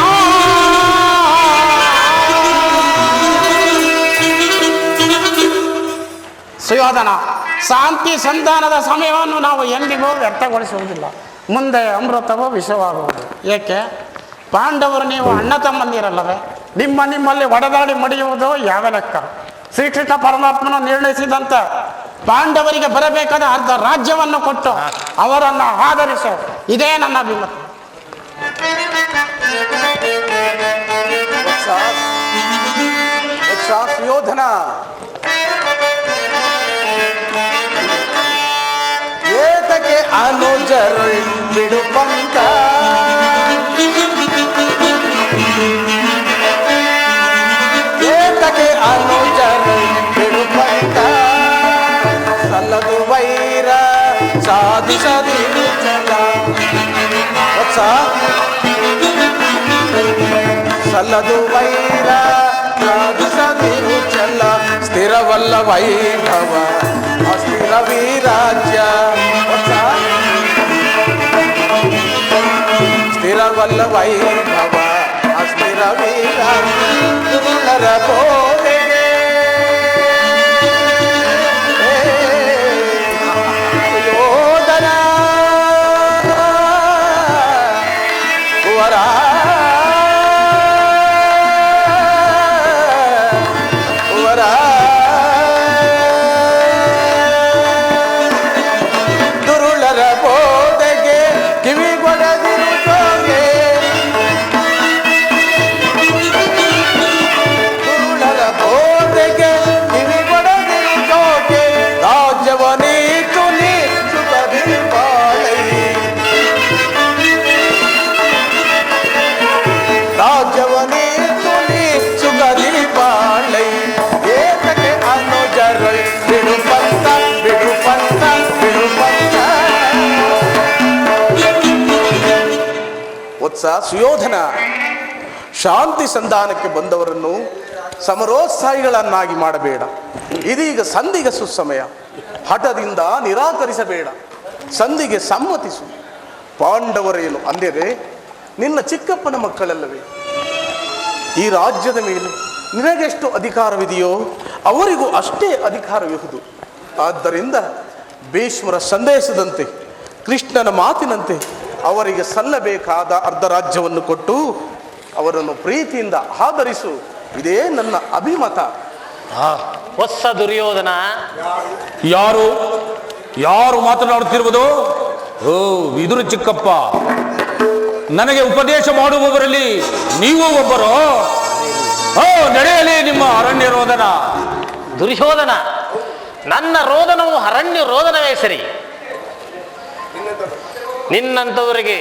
ದುರ್ಯೋಧನ, ಶಾಂತಿ ಸಂಧಾನದ ಸಮಯವನ್ನು ನಾವು ಎಂದಿಗೂ ವ್ಯರ್ಥಗೊಳಿಸುವುದಿಲ್ಲ. ಮುಂದೆ ಅಮೃತವೂ ವಿಷವಾಗುವುದು. ಏಕೆ? ಪಾಂಡವರು ನೀವು ಅಣ್ಣ ತಮ್ಮಂದಿರಲ್ಲವೇ? ನಿಮ್ಮಲ್ಲಿ ಒಡೆದಾಡಿ ಮಡಿಯುವುದು ಯಾವ ಲೆಕ್ಕ? ಶ್ರೀಕೃಷ್ಣ ಪರಮಾತ್ಮನು ನಿರ್ಣಯಿಸಿದಂತೆ ಪಾಂಡವರಿಗೆ ಬರಬೇಕಾದ ಅರ್ಧ ರಾಜ್ಯವನ್ನು ಕೊಟ್ಟು ಅವರನ್ನು ಆಧರಿಸು. ಇದೇ ನನ್ನ ಅಭಿಮತ.
ಸುಯೋಧನ, ಏತಕ್ಕೆ ಅನುಜರು ಬಿಡುಪಂತ, ಏತಕ್ಕೆ ಅನುಜರು ಬಿಡುಪಂತ, ಸಲ್ಲದು ವೈರ ಸಾಧಿಸದಿರು ಚಲ. ವತ್ಸ, ಸಲ್ಲದು ವೈರ ಸಾಧಿಸದಿರು ಚಲ. ಸ್ಥಿರವಲ್ಲ ವೈಭವ ಅಸ್ಥಿರ ವಿರಾಜ್ಯ. ಸ್ಥಿರವಲ್ಲ ವೈಭವ ಅಸ್ಥಿರ ವಿರಾಜ್ಯ. ದುರ್ಲರ ಬೋಧೆಗೆ ಯೋಧನ ಕುವರ ದುರುಳರ ಬೋಧೆಗೆ ಕಿವಿಗೊಡದಿರು ಜೋಗೆ. ದುರುಳರ ಬೋಧೆಗೆ ಕಿವಿಗೊಡದಿರು ಜೋಗೆ. ರಾಜ್ಯವನೀತು ನೀ ಸುಖದಿ ಬಾಳೈ. ರಾಜ್ಯವನೀತು ನೀ ಸುಖದಿ ಬಾಳೈ. ಏತಕ್ಕೆ ಅನುಜರು ಬಿಡುಪಂತ, ಬಿಡುಪಂತ, ಬಿಡುಪಂತ. ವತ್ಸ ಸುಯೋಧನ, ಶಾಂತಿ ಸಂಧಾನಕ್ಕೆ ಬಂದವರನ್ನು ಸಮರೋತ್ಸಾಹಿಗಳನ್ನಾಗಿ ಮಾಡಬೇಡ. ಇದೀಗ ಸಂಧಿಗೆ ಸುಸಮಯ. ಹಠದಿಂದ ನಿರಾಕರಿಸಬೇಡ. ಸಂಧಿಗೆ ಸಮ್ಮತಿಸು. ಪಾಂಡವರೇನು ಅಂದರೆ ನಿನ್ನ ಚಿಕ್ಕಪ್ಪನ ಮಕ್ಕಳಲ್ಲವೇ? ಈ ರಾಜ್ಯದ ಮೇಲೆ ನಿನಗೆಷ್ಟು ಅಧಿಕಾರವಿದೆಯೋ ಅವರಿಗೂ ಅಷ್ಟೇ ಅಧಿಕಾರವಿರುವುದು. ಆದ್ದರಿಂದ ಭೀಷ್ಮರ ಸಂದೇಶದಂತೆ, ಕೃಷ್ಣನ ಮಾತಿನಂತೆ ಅವರಿಗೆ ಸಲ್ಲಬೇಕಾದ ಅರ್ಧ ರಾಜ್ಯವನ್ನು ಕೊಟ್ಟು ಅವರನ್ನು ಪ್ರೀತಿಯಿಂದ ಆಧರಿಸು. ಇದೇ ನನ್ನ ಅಭಿಮತ.
ಹೊಸ ದುರ್ಯೋಧನ,
ಯಾರು ಯಾರು ಮಾತನಾಡುತ್ತಿರುವುದು? ಓ ವಿದುರ ಚಿಕ್ಕಪ್ಪ, ನನಗೆ ಉಪದೇಶ ಮಾಡುವವರಲ್ಲಿ ನೀವು ಒಬ್ಬರು. ಓ ನಡೆಯಲಿ ನಿಮ್ಮ ಅರಣ್ಯ ರೋದನ.
ದುರ್ಯೋಧನ, ನನ್ನ ರೋದನವು ಅರಣ್ಯ ರೋದನವೇ ಸರಿ. ನಿನ್ನಂಥವರಿಗೆ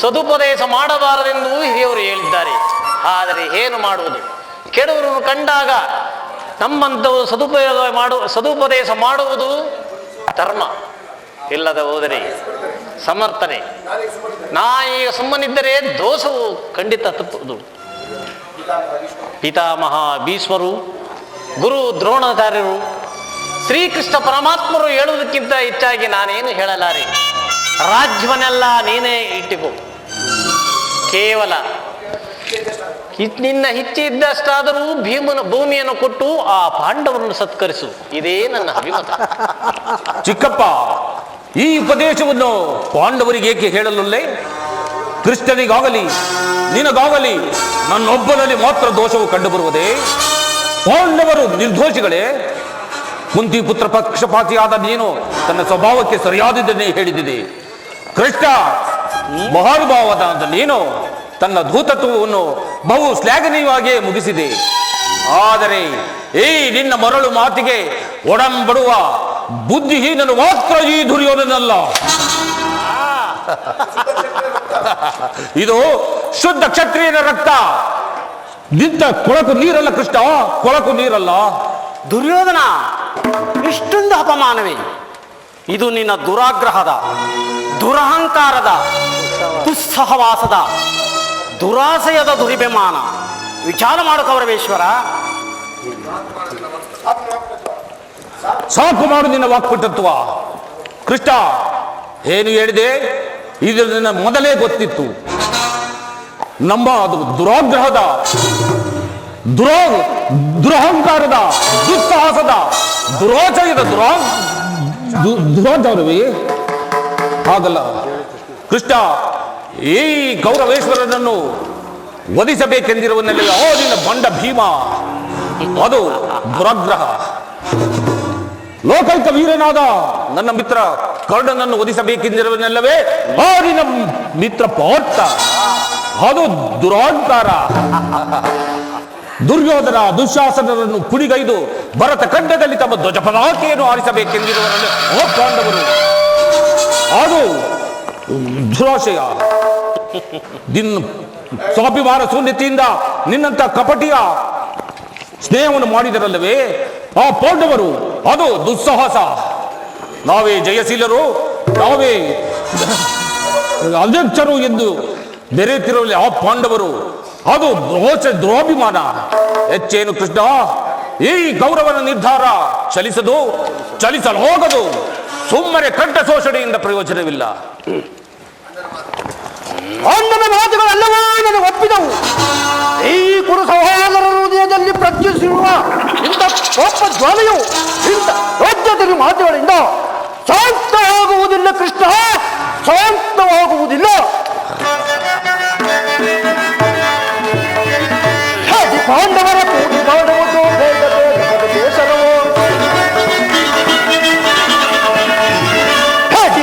ಸದುಪದೇಶ ಮಾಡಬಾರದೆಂದು ಹಿರಿಯವರು ಹೇಳಿದ್ದಾರೆ. ಆದರೆ ಏನು ಮಾಡುವುದು? ಕೆಡುವರನ್ನು ಕಂಡಾಗ ನಮ್ಮಂಥವರು ಸದುಪದೇಶ ಮಾಡುವುದು ಧರ್ಮ. ಇಲ್ಲದ ಹೋದರೆ ಸಮರ್ಥನೆ. ನಾ ಈಗ ಸುಮ್ಮನಿದ್ದರೆ ದೋಷವು ಖಂಡಿತ ತಪ್ಪುವುದು. ಪಿತಾಮಹ ಭೀಷ್ಮರು, ಗುರು ದ್ರೋಣಾಚಾರ್ಯರು, ಶ್ರೀಕೃಷ್ಣ ಪರಮಾತ್ಮರು ಹೇಳುವುದಕ್ಕಿಂತ ಹೆಚ್ಚಾಗಿ ನಾನೇನು ಹೇಳಲಾರೆ. ರಾಜ್ಯವನ್ನೆಲ್ಲ ನೀನೇ ಇಟ್ಟಿಕೋ. ಕೇವಲ ನಿನ್ನ ಇಚ್ಛೆ ಇದ್ದಷ್ಟಾದರೂ ಭೂಮಿಯನ್ನು ಕೊಟ್ಟು ಆ ಪಾಂಡವರನ್ನು ಸತ್ಕರಿಸು. ಇದೇ ನನ್ನ ಅಭಿಮತ.
ಚಿಕ್ಕಪ್ಪ, ಈ ಉಪದೇಶವನ್ನು ಪಾಂಡವರಿಗೆ ಏಕೆ ಹೇಳಲೊಲ್ಲೆ? ಕೃಷ್ಣನಿಗಾಗಲಿ ನಿನಗಾಗಲಿ ನನ್ನೊಬ್ಬನಲ್ಲಿ ಮಾತ್ರ ದೋಷವು ಕಂಡುಬರುವುದೇ? ಪಾಂಡವರು ನಿರ್ದೋಷಿಗಳೇ. ಕುಂತಿ ಪುತ್ರ ಪಕ್ಷಪಾತಿಯಾದ ನೀನು ತನ್ನ ಸ್ವಭಾವಕ್ಕೆ ಸರಿಯಾದದನ್ನೇ ಹೇಳಿದಿದೆ. ಕೃಷ್ಣ ಮಹಾನುಭಾವದ ನೀನು ತನ್ನ ಧೂತತ್ವವನ್ನು ಬಹು ಶ್ಲಾಘನೀಯವಾಗಿಯೇ ಮುಗಿಸಿದೆ. ಆದರೆ ಈ ನಿನ್ನ ಮರಳು ಮಾತಿಗೆ ಒಡಂಬಡುವ ಬುದ್ಧಿಹೀನನು ಮಾತ್ರ ಈ ದುರ್ಯೋಧನಲ್ಲ. ಇದು ಶುದ್ಧ ಕ್ಷತ್ರಿಯನ ರಕ್ತ. ನಿಂತ ಕೊಳಕು ನೀರಲ್ಲ ಕೃಷ್ಣ, ಕೊಳಕು ನೀರಲ್ಲ.
ದುರ್ಯೋಧನ, ಇಷ್ಟೊಂದು ಅಪಮಾನವೇ? ಇದು ನಿನ್ನ ದುರಾಗ್ರಹದ, ದುರಹಂಕಾರದ, ದುಸ್ಸಹವಾಸದ, ದುರಾಸೆಯದ ದುರಿಬೆಮಾನ. ವಿಚಾರ ಮಾಡು ಕೌರವೇಶ್ವರ.
ಸಾಕು ಮಾಡು ನಿನ್ನ ವಾಕ್ಪಟುತ್ವ. ಕೃಷ್ಣ, ಏನು ಹೇಳಿದೆ? ಇದು ನನ್ನ ಮೊದಲೇ ಗೊತ್ತಿತ್ತು. ನಮ್ಮ ಅದು ದುರಾಗ್ರಹದ, ದುರಹಂಕಾರದ, ದುಸ್ಸಾಹಸದ, ದುರಾಚಾರದ ದುರಾಚಾರವೇ? ಹಾಗಲ್ಲ ಕೃಷ್ಣ, ಈ ಗೌರವೇಶ್ವರನನ್ನು ವಧಿಸಬೇಕೆಂದಿರುವನಲ್ಲಿ ನಿನ್ನ ಬಂಡ ಭೀಮ ಅದು ದುರಾಗ್ರಹ. ಲೋಕೈಕ ವೀರನಾದ ನನ್ನ ಮಿತ್ರ ಕರ್ಣನನ್ನು ವಧಿಸಬೇಕೆಂದಿರುವನಲ್ಲವೇ ನಿನ್ನ ಮಿತ್ರ ಪಾರ್ಥ ಅದು ದುರಾಂಕಾರ. ದುರ್ಯೋಧನ ದುಶ್ಯಾಸನರನ್ನು ಕುಡಿಗೈದು ಭರತ ಖಂಡದಲ್ಲಿ ತಮ್ಮ ಧ್ವಜ ಪತಾಕೆಯನ್ನು ಆರಿಸಬೇಕೆಂದಿರುವರಲ್ಲಿ ಪಾಂಡವರು ಅದು ದುರಾಶಯ. ಸ್ವಾಭಿಮಾನ ಶೂನ್ಯತೆಯಿಂದ ನಿನ್ನಂತ ಕಪಟಿಯ ಸ್ನೇಹವನ್ನು ಮಾಡಿದರಲ್ಲವೇ ಆ ಪಾಂಡವರು ಅದು ದುಸ್ಸಾಹಸ. ನಾವೇ ಜಯಶೀಲರು, ನಾವೇ ಅಧ್ಯಕ್ಷರು ಎಂದು ಬೆರೆಯುತ್ತಿರಲಿ ಆ ಪಾಂಡವರು ಅದು ದ್ರೋಭಿಮಾನ. ಹೆಚ್ಚೇನು ಕೃಷ್ಣ, ಈ ಗೌರವನ ನಿರ್ಧಾರ ಚಲಿಸಲು ಹೋಗದು. ಸುಮ್ಮನೆ ಕಂಠ ಶೋಷಣೆಯಿಂದ ಪ್ರಯೋಜನವಿಲ್ಲ.
ಅಣ್ಣನ ಮಾತುಗಳೆಲ್ಲವೂ ನನಗೆ ಒಪ್ಪಿದವು. ಈ ಕುರು ಸಹೋದರರ ಹೃದಯದಲ್ಲಿ ಪ್ರಜ್ವಲಿಸಿರುವ ಇಂಥ ಕೋಪ ಜ್ವಾಲೆಯು ಇಂಥ ರಾಜ್ಯದಲ್ಲಿ ಮಾತುಗಳಿಂದ ಶಾಂತವಾಗುವುದಿಲ್ಲ ಕೃಷ್ಣ, ಶಾಂತವಾಗುವುದಿಲ್ಲ. ಪಾಂಡವರ ಕೂಡಿ ಮಾಡುವುದು ಬೇಗ ಬೇಗದ ಬೇಸರವೋ,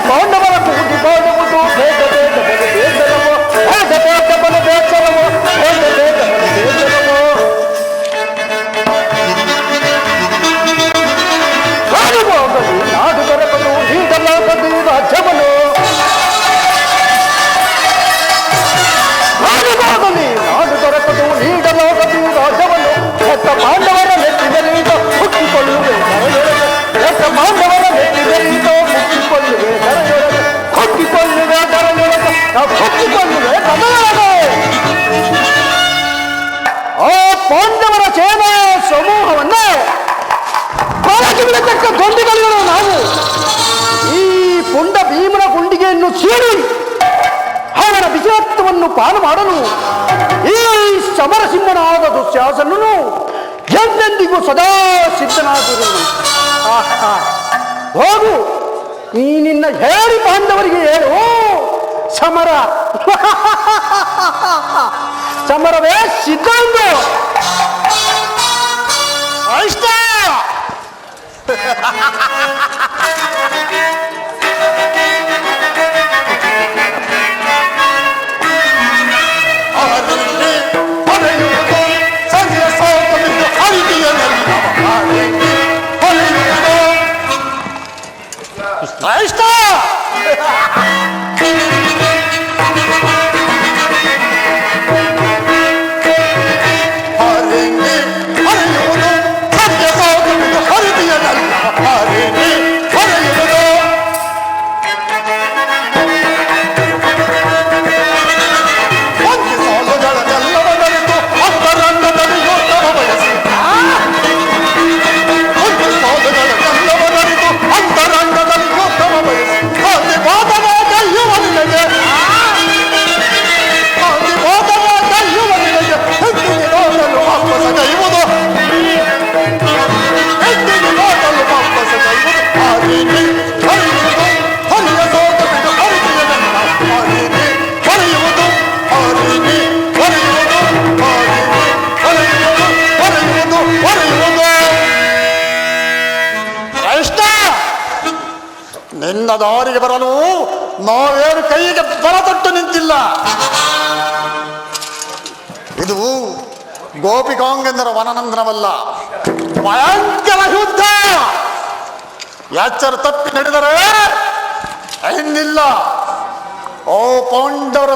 ಪಾಂಡವರ ಕೂಡಿ ಮಾಡುವುದು ಬೇಗ ಬೇಗ ಬಲ ಬೇಸರವೋ, ಬೇಗ ಬೇಗ ಬಲ ಬೇಸರವೋ, ಬೇಗ ಬೇಗ ಬಲ ಬೇಸರವೋ. ಕಾಣುವಾಗಲಿ ನಾಡು ದೊರಕಲು ನೀಡಲಾಗದು ರಾಜ್ಯವನ್ನು, ಕಾಣುವಾಗಲಿ ನಾಡು ದೊರಕಲು ನೀಡಲಾಗದು ರಾಜ್ಯವನ್ನು. ಹೆತ್ತ ಪಾಂಡವರ ಮೆಟ್ಟಿನಲ್ಲಿದ್ದ ಹುಟ್ಟಿಕೊಳ್ಳುವೆ ನರಯೊಳಗೆ, ಹೆತ್ತ ಪಾಂಡವರ ಮೆಟ್ಟಿನಲ್ಲಿದ್ದ ಹುಟ್ಟಿಕೊಳ್ಳುವೆ ನರಯೊಳಗೆ, ಹುಟ್ಟಿಕೊಳ್ಳುವೆ ನರಯೊಳಗೆ, ಹುಟ್ಟಿಕೊಳ್ಳುವೆ ನರಯೊಳಗೆ. ಆ ಪಾಂಡವರ ಸೇನಾ ಸಮೂಹವನ್ನ ಬಾಲಕಿಗಳತಕ್ಕ ಗೊಂಡಿಗಳು ನಾವು ಈ ಪುಂಡ ಭೀಮನ ಗುಂಡಿಗೆಯನ್ನು ಸೇರಿ ಅವನ ವಿಜಯತ್ವವನ್ನು ಪಾಲು ಮಾಡಲು ಈ ಸಮರಸಿಂಹನಾದ ದುಶ್ಯಾಸನನು ಎಂದೆಂದಿಗೂ ಸದಾ ಸಿದ್ಧನಾಗಿರುವನು. ಹೋಗು, ನೀ ನಿನ್ನ ಹೇಳಿ ಪಾಂಡವರಿಗೆ ಹೇಳು, ಸಮರವೇ ಸಿದ್ಧ ಎಂದು. ಅಷ್ಟ
ನಿನ್ನ ದಾರಿಗೆ ಬರಲು ನಾವೇನು ಕೈಗೆ ಬಲ ತೊಟ್ಟು ನಿಂತಿಲ್ಲ. ಇದು ಗೋಪಿಕಾಂಗಂದರ ವನನಂದನವಲ್ಲ, ಭಯಂಕರ ಯುದ್ಧ. ಎಚ್ಚರ ತಪ್ಪಿ ನಡೆದರೆ ಇನ್ನಿಲ್ಲ. ಓ ಪಾಂಡವರ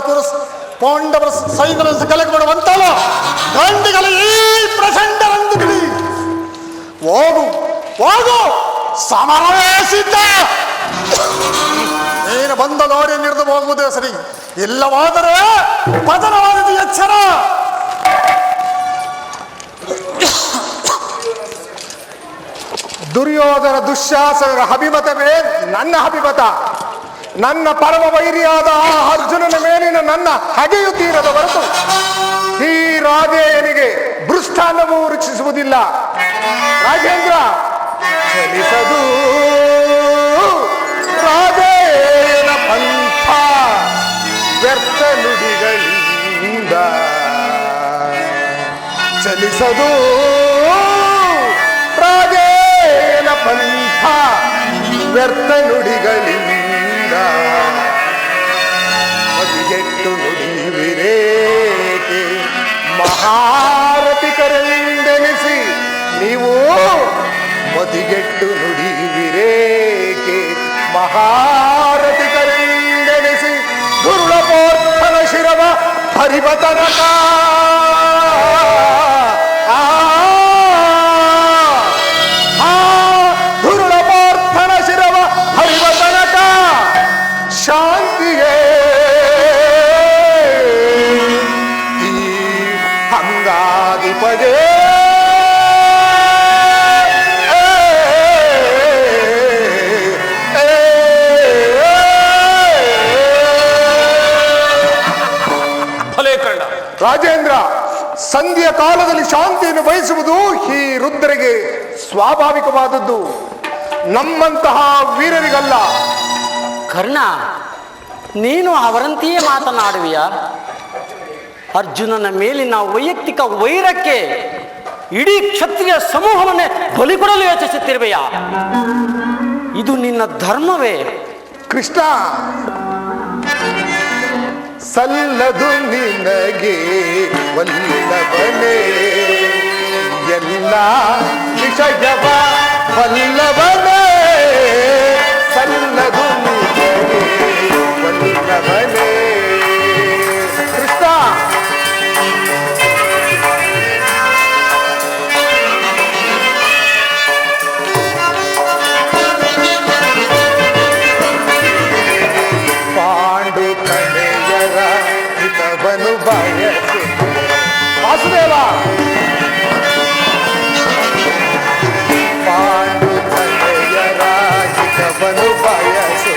ಸೈನ್ಯವನ್ನು ಕಲೆಗೆ ಮಾಡುವಂತಲ್ಲ ಗಂಡಿಗಳ ಈ ಪ್ರಚಂಡರಂದು ಬಿಡಿ. ಹೋಗು ಹೋಗು, ಸಮರವೇ ಸಿದ್ಧ. ನೀನು ಬಂದ ದಾರಿ ನಿರ್ದು ಹೋಗುವುದೇ ಸರಿ, ಇಲ್ಲವಾದರೆ ಪತನವಾದದ್ದು ಎಚ್ಚರ. ದುರ್ಯೋಧನ ದುಶ್ಯಾಸನರ ಅಭಿಮತವೇ ನನ್ನ ಅಭಿಮತ. ನನ್ನ ಪರಮ ವೈರಿಯಾದ ಆ ಅರ್ಜುನನ ಮೇಲಿನ ನನ್ನ ಹಗೆಯುತ್ತೀರದ ಹೊರತು ಈ ರಾಧೆಯನಿಗೆ ಭೃಷ್ಟಾನ್ನವೂ ರಕ್ಷಿಸುವುದಿಲ್ಲ. ರಾಜೇಂದ್ರ, ಚಲಿಸದು ರಾಜೇನ ಪಂಥ ವ್ಯರ್ಥ ನುಡಿಗಳಿಂದ ಚಲಿಸದು ರಾಜೇನ ಪಂಥ ವ್ಯರ್ಥ ನುಡಿಗಳಿಂದ ಮದಿಗೆಟ್ಟು ನುಡಿವಿರೇಕೆ ಮಹಾರಥಿಕರೆಂದೆನಿಸಿ ನೀವು ಮದಿಗೆಟ್ಟು ನುಡಿವಿರೇಕೆ ಮಹಾರಥಿಕರೆಂದೆನಿಸಿ ದುರ್ಲಭೋತ್ಥನ ಶಿರವ ಹರಿವತನಕ ದುರ್ಲಭೋತ್ಥನ ಶಿರವ ಹರಿವತನಕ ಶಾಂತಿಯೇ ಈ ಹಂಗಾಧಿಪದೇ
ಭಲೇ ಕಳ್ಳ.
ರಾಜೇಂದ್ರ, ಸಂಧಿಯ ಕಾಲದಲ್ಲಿ ಶಾಂತಿಯನ್ನು ಬಯಸುವುದು ಈ ರುದ್ರರಿಗೆ ಸ್ವಾಭಾವಿಕವಾದದ್ದು, ನಮ್ಮಂತಹ ವೀರರಿಗಲ್ಲ.
ಕರ್ಣ, ನೀನು ಅವರಂತೆಯೇ ಮಾತನಾಡುವಿಯಾ? ಅರ್ಜುನನ ಮೇಲಿನ ವೈಯಕ್ತಿಕ ವೈರಕ್ಕೆ ಇಡೀ ಕ್ಷತ್ರಿಯ ಸಮೂಹವನ್ನೇ ಬಲಿಕೊಡಲು ಯೋಚಿಸುತ್ತಿರುವೆಯಾ? ಇದು ನಿನ್ನ ಧರ್ಮವೇ?
ಕೃಷ್ಣ, ಸಲ್ಲದು ನಿನಗೆ ವಲ್ಲಭನೇ ಎಲ್ಲ ವಿಷಯವ ವಲ್ಲಭನೇ, ಸಲ್ಲದು ನಿನಗೆ ವಲ್ಲಭನೇ. ಕೃಷ್ಣ, ಪಾಂಡು ಕಡೆಯರ ಹಿತವನು ಬಯಸು ವಾಸುದೇವ, ಪಾಂಡು ಕಡೆಯರ ಹಿತವನು ಬಯಸು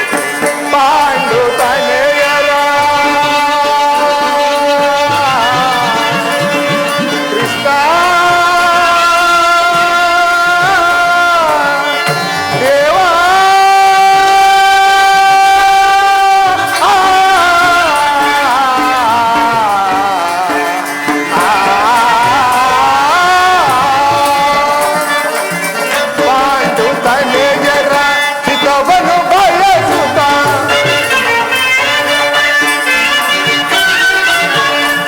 ಪಾಂಡು ಕಡೆಯರ ಕೃಷ್ಣ ದೇವಾ ಪಾಂಡು ತನೆಯರ ಹಿತವನು ಬಯಸುತ್ತ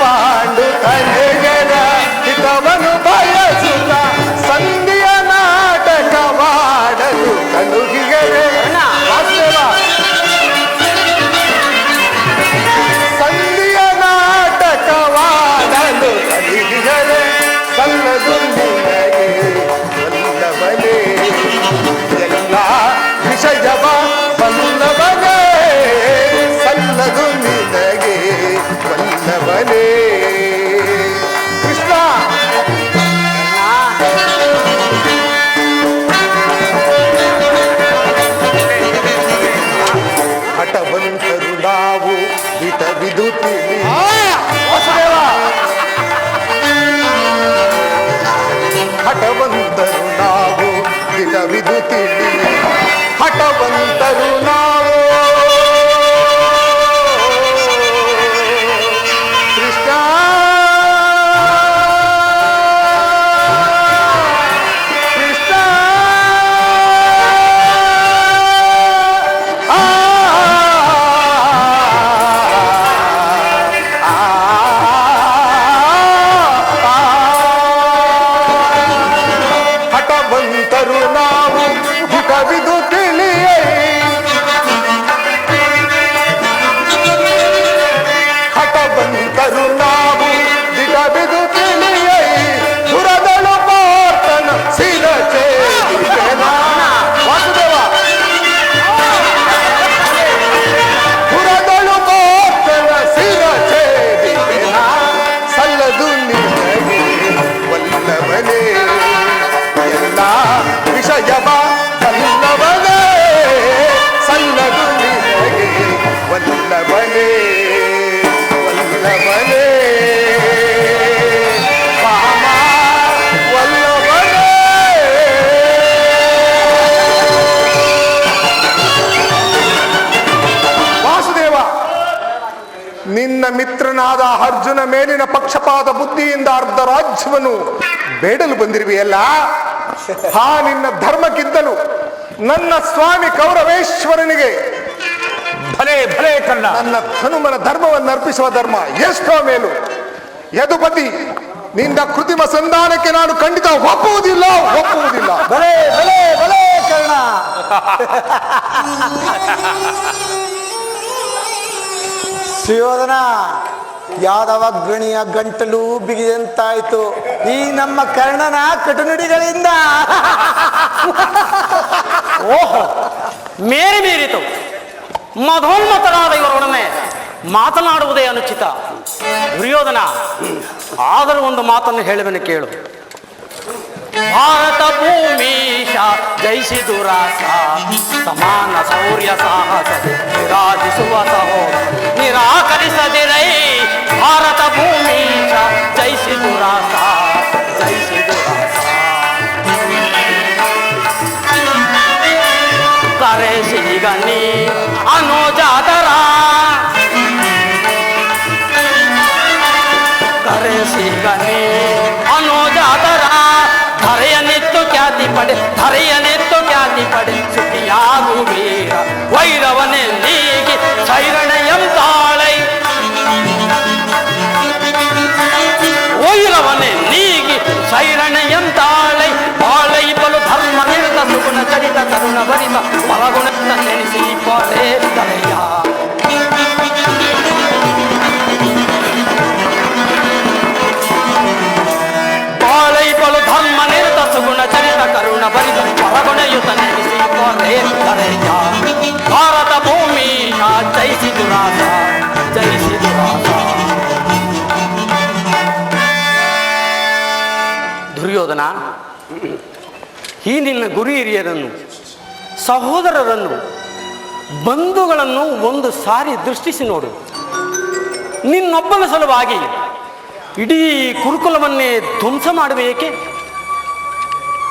ಪಾಂಡು ತನೆಯರ ಹಿತವನು ಬಯಸುತ್ತ ಸಂಧಿಯ ನಾಟಕವಾಡಲು ಕಳುಹಿಗರೆ. ವಾಸುದೇವ, ಸಂಧಿಯ ನಾಟಕವಾಡಲು ಕಳುಹಿಗರೆ, ಸಲ್ಲದು ನಿನಗೆ ವಲ್ಲಭನೇ ಎಲ್ಲ ವಿಷಯವ ವಲ್ಲಭನೇ, ಸಲ್ಲದು ನಿನಗೆ ವಲ್ಲಭನೇ. ಕೃಷ್ಣ, ಹಠವಂತರು ನಾವು ಹಿತವಿದು ತಿಳಿ. ವಾಸುದೇವ, ಹಠವಂತರು ನಾವು ಹಿತವಿದು ತಿಳಿ, ಹಠವಂತರು ನಾವು. ಕೃಷ್ಣ, ಕೃಷ್ಣ, ಹಠವಂತರು ನಾವು ನಿನ್ನ ಮಿತ್ರನಾದ ಅರ್ಜುನ ಮೇಲಿನ ಪಕ್ಷಪಾತ ಬುದ್ಧಿಯಿಂದ ಅರ್ಧ ರಾಜ್ಯವನ್ನು ಬೇಡಲು ಬಂದಿರುವೆಯಲ್ಲ, ಆ ನಿನ್ನ ಧರ್ಮಕ್ಕಿದ್ದಲು ನನ್ನ ಸ್ವಾಮಿ ಕೌರವೇಶ್ವರನಿಗೆ
ಭಲೆ ಭಲೆ ಕರ್ಣ.
ನನ್ನ ಹನುಮನ ಧರ್ಮವನ್ನು ಅರ್ಪಿಸುವ ಧರ್ಮ ಎಷ್ಟೋ ಮೇಲು. ಯದುಪತಿ, ನಿನ್ನ ಕೃತಿಮ ಸಂಧಾನಕ್ಕೆ ನಾನು ಖಂಡಿತ ಒಪ್ಪುವುದಿಲ್ಲ.
ಬಲೆ ಬಲೆ ಬಲೆ ಕರ್ಣ. ಸುಯೋಧನ, ಯಾದವ ಗಣಿಯ ಗಂಟಲು ಬಿಗಿದಂತಾಯ್ತು ಈ ನಮ್ಮ ಕರ್ಣನ ಕಟುನುಡಿಗಳಿಂದ.
ಓಹೋ, ಮೀರಿತು. ಮಧೋನ್ಮತರಾದ ಇವರೊಡನೆ ಮಾತನಾಡುವುದೇ ಅನುಚಿತ. ದುರ್ಯೋಧನ, ಆದರೂ ಒಂದು ಮಾತನ್ನು ಹೇಳುವೆನು ಕೇಳು. ಭಾರತ ಭೂಮೀಶ ಜಯಿಸಿ ದುರಾಸ, ಸಮಾನ ಶೌರ್ಯ ಸಾಹಸ ವಿರಾಜಿಸುವ ಸಹೋದರ ನಿರಾಕರಿಸದಿರೈ. ಭಾರತ ಭೂಮೀಶ ಜಯಿಸಿ ದುರಾಸ, ಜಯಿಸಿ ದುರಾಸ. ಕರೆಸಿಗನಿ ಅನೋಜಾದರ, ಕರೆಸಿಗನಿ ಅನೋಜಾದರ. ಧರೆಯನೆತ್ತು ಖ್ಯಾತಿ ಪಡೆ ಸುಖಿಯಾಗು ವೀರ, ವೈರವನೆ ನೀಗಿ ಸೈರಣೆಯಂತಾಳೈ. ವೈರವನೆ ನೀಗಿ ಸೈರಣೆಯಂತಾಳೈ. ಬಾಳೈ ಬಲು ಧರ್ಮ ನಿರತ ಸುಗುಣ ಚರಿತ ಕರುಣ ಭರಿತ ಪರಗುಣ ನೆನೆಸಿ ಪಡೆ ತಲೆಯ. ಬಾಳೈ ಬಲು ಧರ್ಮ ನಿರತ ಸುಗುಣ ಚರಿತ ಕರುಣ ಭರಿತ ಪರಗುಣಯುತ ನೆನೆಸಿ ಪಡೆ ತಲೆಯ. ಭಾರತ ಭೂಮಿ ಜಯಿಸಿ ದುರಾಸ, ಜಯಿಸಿ ದುರಾಸ. ದುರ್ಯೋಧನ, ಈ ನಿನ್ನ ಗುರು ಹಿರಿಯರನ್ನು, ಸಹೋದರರನ್ನು, ಬಂಧುಗಳನ್ನು ಒಂದು ಸಾರಿ ದೃಷ್ಟಿಸಿ ನೋಡು. ನಿನ್ನೊಬ್ಬನ ಸಲುವಾಗಿ ಇಡೀ ಕುರುಕುಲವನ್ನೇ ಧ್ವಂಸ ಮಾಡಬೇಕೆ?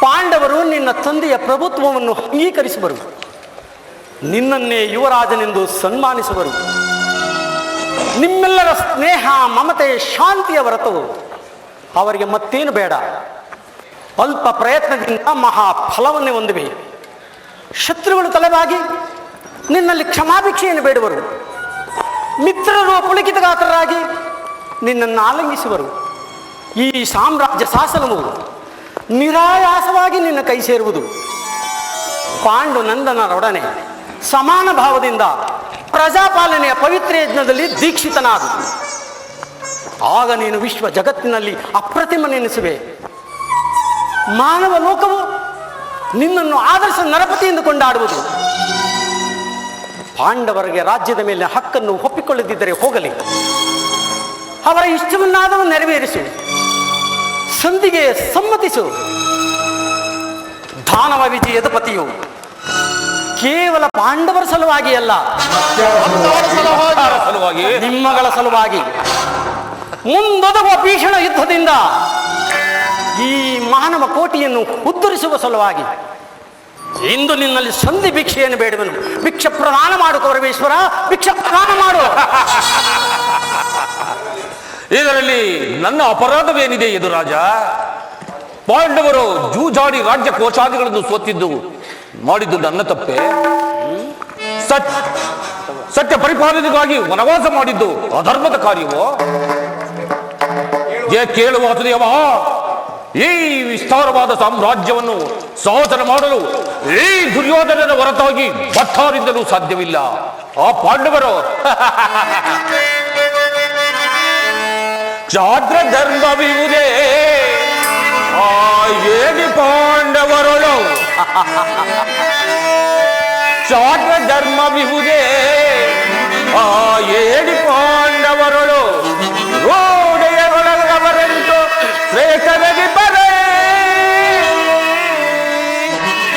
ಪಾಂಡವರು ನಿನ್ನ ತಂದೆಯ ಪ್ರಭುತ್ವವನ್ನು ಅಂಗೀಕರಿಸುವರು, ನಿನ್ನನ್ನೇ ಯುವರಾಜನೆಂದು ಸನ್ಮಾನಿಸುವರು. ನಿಮ್ಮೆಲ್ಲರ ಸ್ನೇಹ, ಮಮತೆ, ಶಾಂತಿಯ ಹೊರತು ಅವರಿಗೆ ಮತ್ತೇನು ಬೇಡ. ಅಲ್ಪ ಪ್ರಯತ್ನದಿಂದ ಮಹಾ ಫಲವನ್ನೇ ಹೊಂದಿವೆ. ಶತ್ರುಗಳು ತಲೆಬಾಗಿ ನಿನ್ನಲ್ಲಿ ಕ್ಷಮಾಭಿಕ್ಷೆಯನ್ನು ಬೇಡುವರು. ಮಿತ್ರರು ಪುಳಕಿತಗಾತರಾಗಿ ನಿನ್ನನ್ನು ಆಲಂಗಿಸುವರು. ಈ ಸಾಮ್ರಾಜ್ಯ ಶಾಸನವು ನಿರಾಯಾಸವಾಗಿ ನಿನ್ನ ಕೈ ಸೇರುವುದು. ಪಾಂಡು ನಂದನರೊಡನೆ ಸಮಾನ ಭಾವದಿಂದ ಪ್ರಜಾಪಾಲನೆಯ ಪವಿತ್ರ ಯಜ್ಞದಲ್ಲಿ ದೀಕ್ಷಿತನಾದ. ಆಗ ನೀನು ವಿಶ್ವ ಜಗತ್ತಿನಲ್ಲಿ ಅಪ್ರತಿಮನೆನಿಸುವೆ. ಮಾನವ ಲೋಕವು ನಿನ್ನನ್ನು ಆದರ್ಶ ನರಪತಿ ಎಂದು ಕೊಂಡಾಡುವುದು. ಪಾಂಡವರಿಗೆ ರಾಜ್ಯದ ಮೇಲೆ ಹಕ್ಕನ್ನು ಒಪ್ಪಿಕೊಳ್ಳದಿದ್ದರೆ ಹೋಗಲಿ, ಅವರ ಇಷ್ಟವನ್ನಾದರೂ ನೆರವೇರಿಸು, ಸಂಧಿಗೆ ಸಮ್ಮತಿಸು. ದಾನವ ವಿಜಯದ ಪತಿಯು ಕೇವಲ ಪಾಂಡವರ ಸಲುವಾಗಿ ಅಲ್ಲ,
ಸಲುವಾಗಿ,
ನಿಮ್ಮಗಳ ಸಲುವಾಗಿ ಮುಂದೊದಗುವ ಭೀಷಣ ಯುದ್ಧದಿಂದ ಈ ಮಾನವ ಕೋಟಿಯನ್ನು ಉದ್ಧರಿಸುವ ಸಲುವಾಗಿ ಇಂದು ನಿನ್ನಲ್ಲಿ ಸಂಧಿ ಭಿಕ್ಷೆಯನ್ನು ಬೇಡುವನು. ಭಿಕ್ಷ ಪ್ರದಾನ ಮಾಡು ಕೌರವೇಶ್ವರ, ಭಿಕ್ಷ ಪ್ರದಾನ ಮಾಡು.
ಇದರಲ್ಲಿ ನನ್ನ ಅಪರಾಧವೇನಿದೆ ಯದುರಾಜ? ಪಾಂಡವರು ಜೂಜಾಡಿ ರಾಜ್ಯ ಕೋಶಾದಿಗಳನ್ನು ಸೋತಿದ್ದು ಮಾಡಿದ್ದು ನನ್ನ ತಪ್ಪೆ. ಸತ್ಯ ಪರಿಪಾಲನೆಗಾಗಿ ವನವಾಸ ಮಾಡಿದ್ದು ಅಧರ್ಮದ ಕಾರ್ಯವೋ? ಕೇಳುವ ಹತದೇವ, ಈ ವಿಸ್ತಾರವಾದ ಸಾಮ್ರಾಜ್ಯವನ್ನು ಸಹೋದರ ಮಾಡಲು ಈ ದುರ್ಯೋಧನನ ಹೊರತಾಗಿ ಭಟ್ಟಾರಿಂದಲೂ ಸಾಧ್ಯವಿಲ್ಲ. ಆ ಪಾಂಡವರು ಕ್ಷಾತ್ರ ಧರ್ಮವಿವುದೇ ಆ ಏನಿ ಪಾಂಡವರೊಳು, ಕ್ಷಾತ್ರ ಧರ್ಮವಿವುದೇ ಆ ಏನಿ ಪಾಂಡವರೊಳು, ರೋಡೆಯರೊಳಗವರೆಂದು ಶ್ರೇಷ್ಠರಾಗಿ ಬರೇ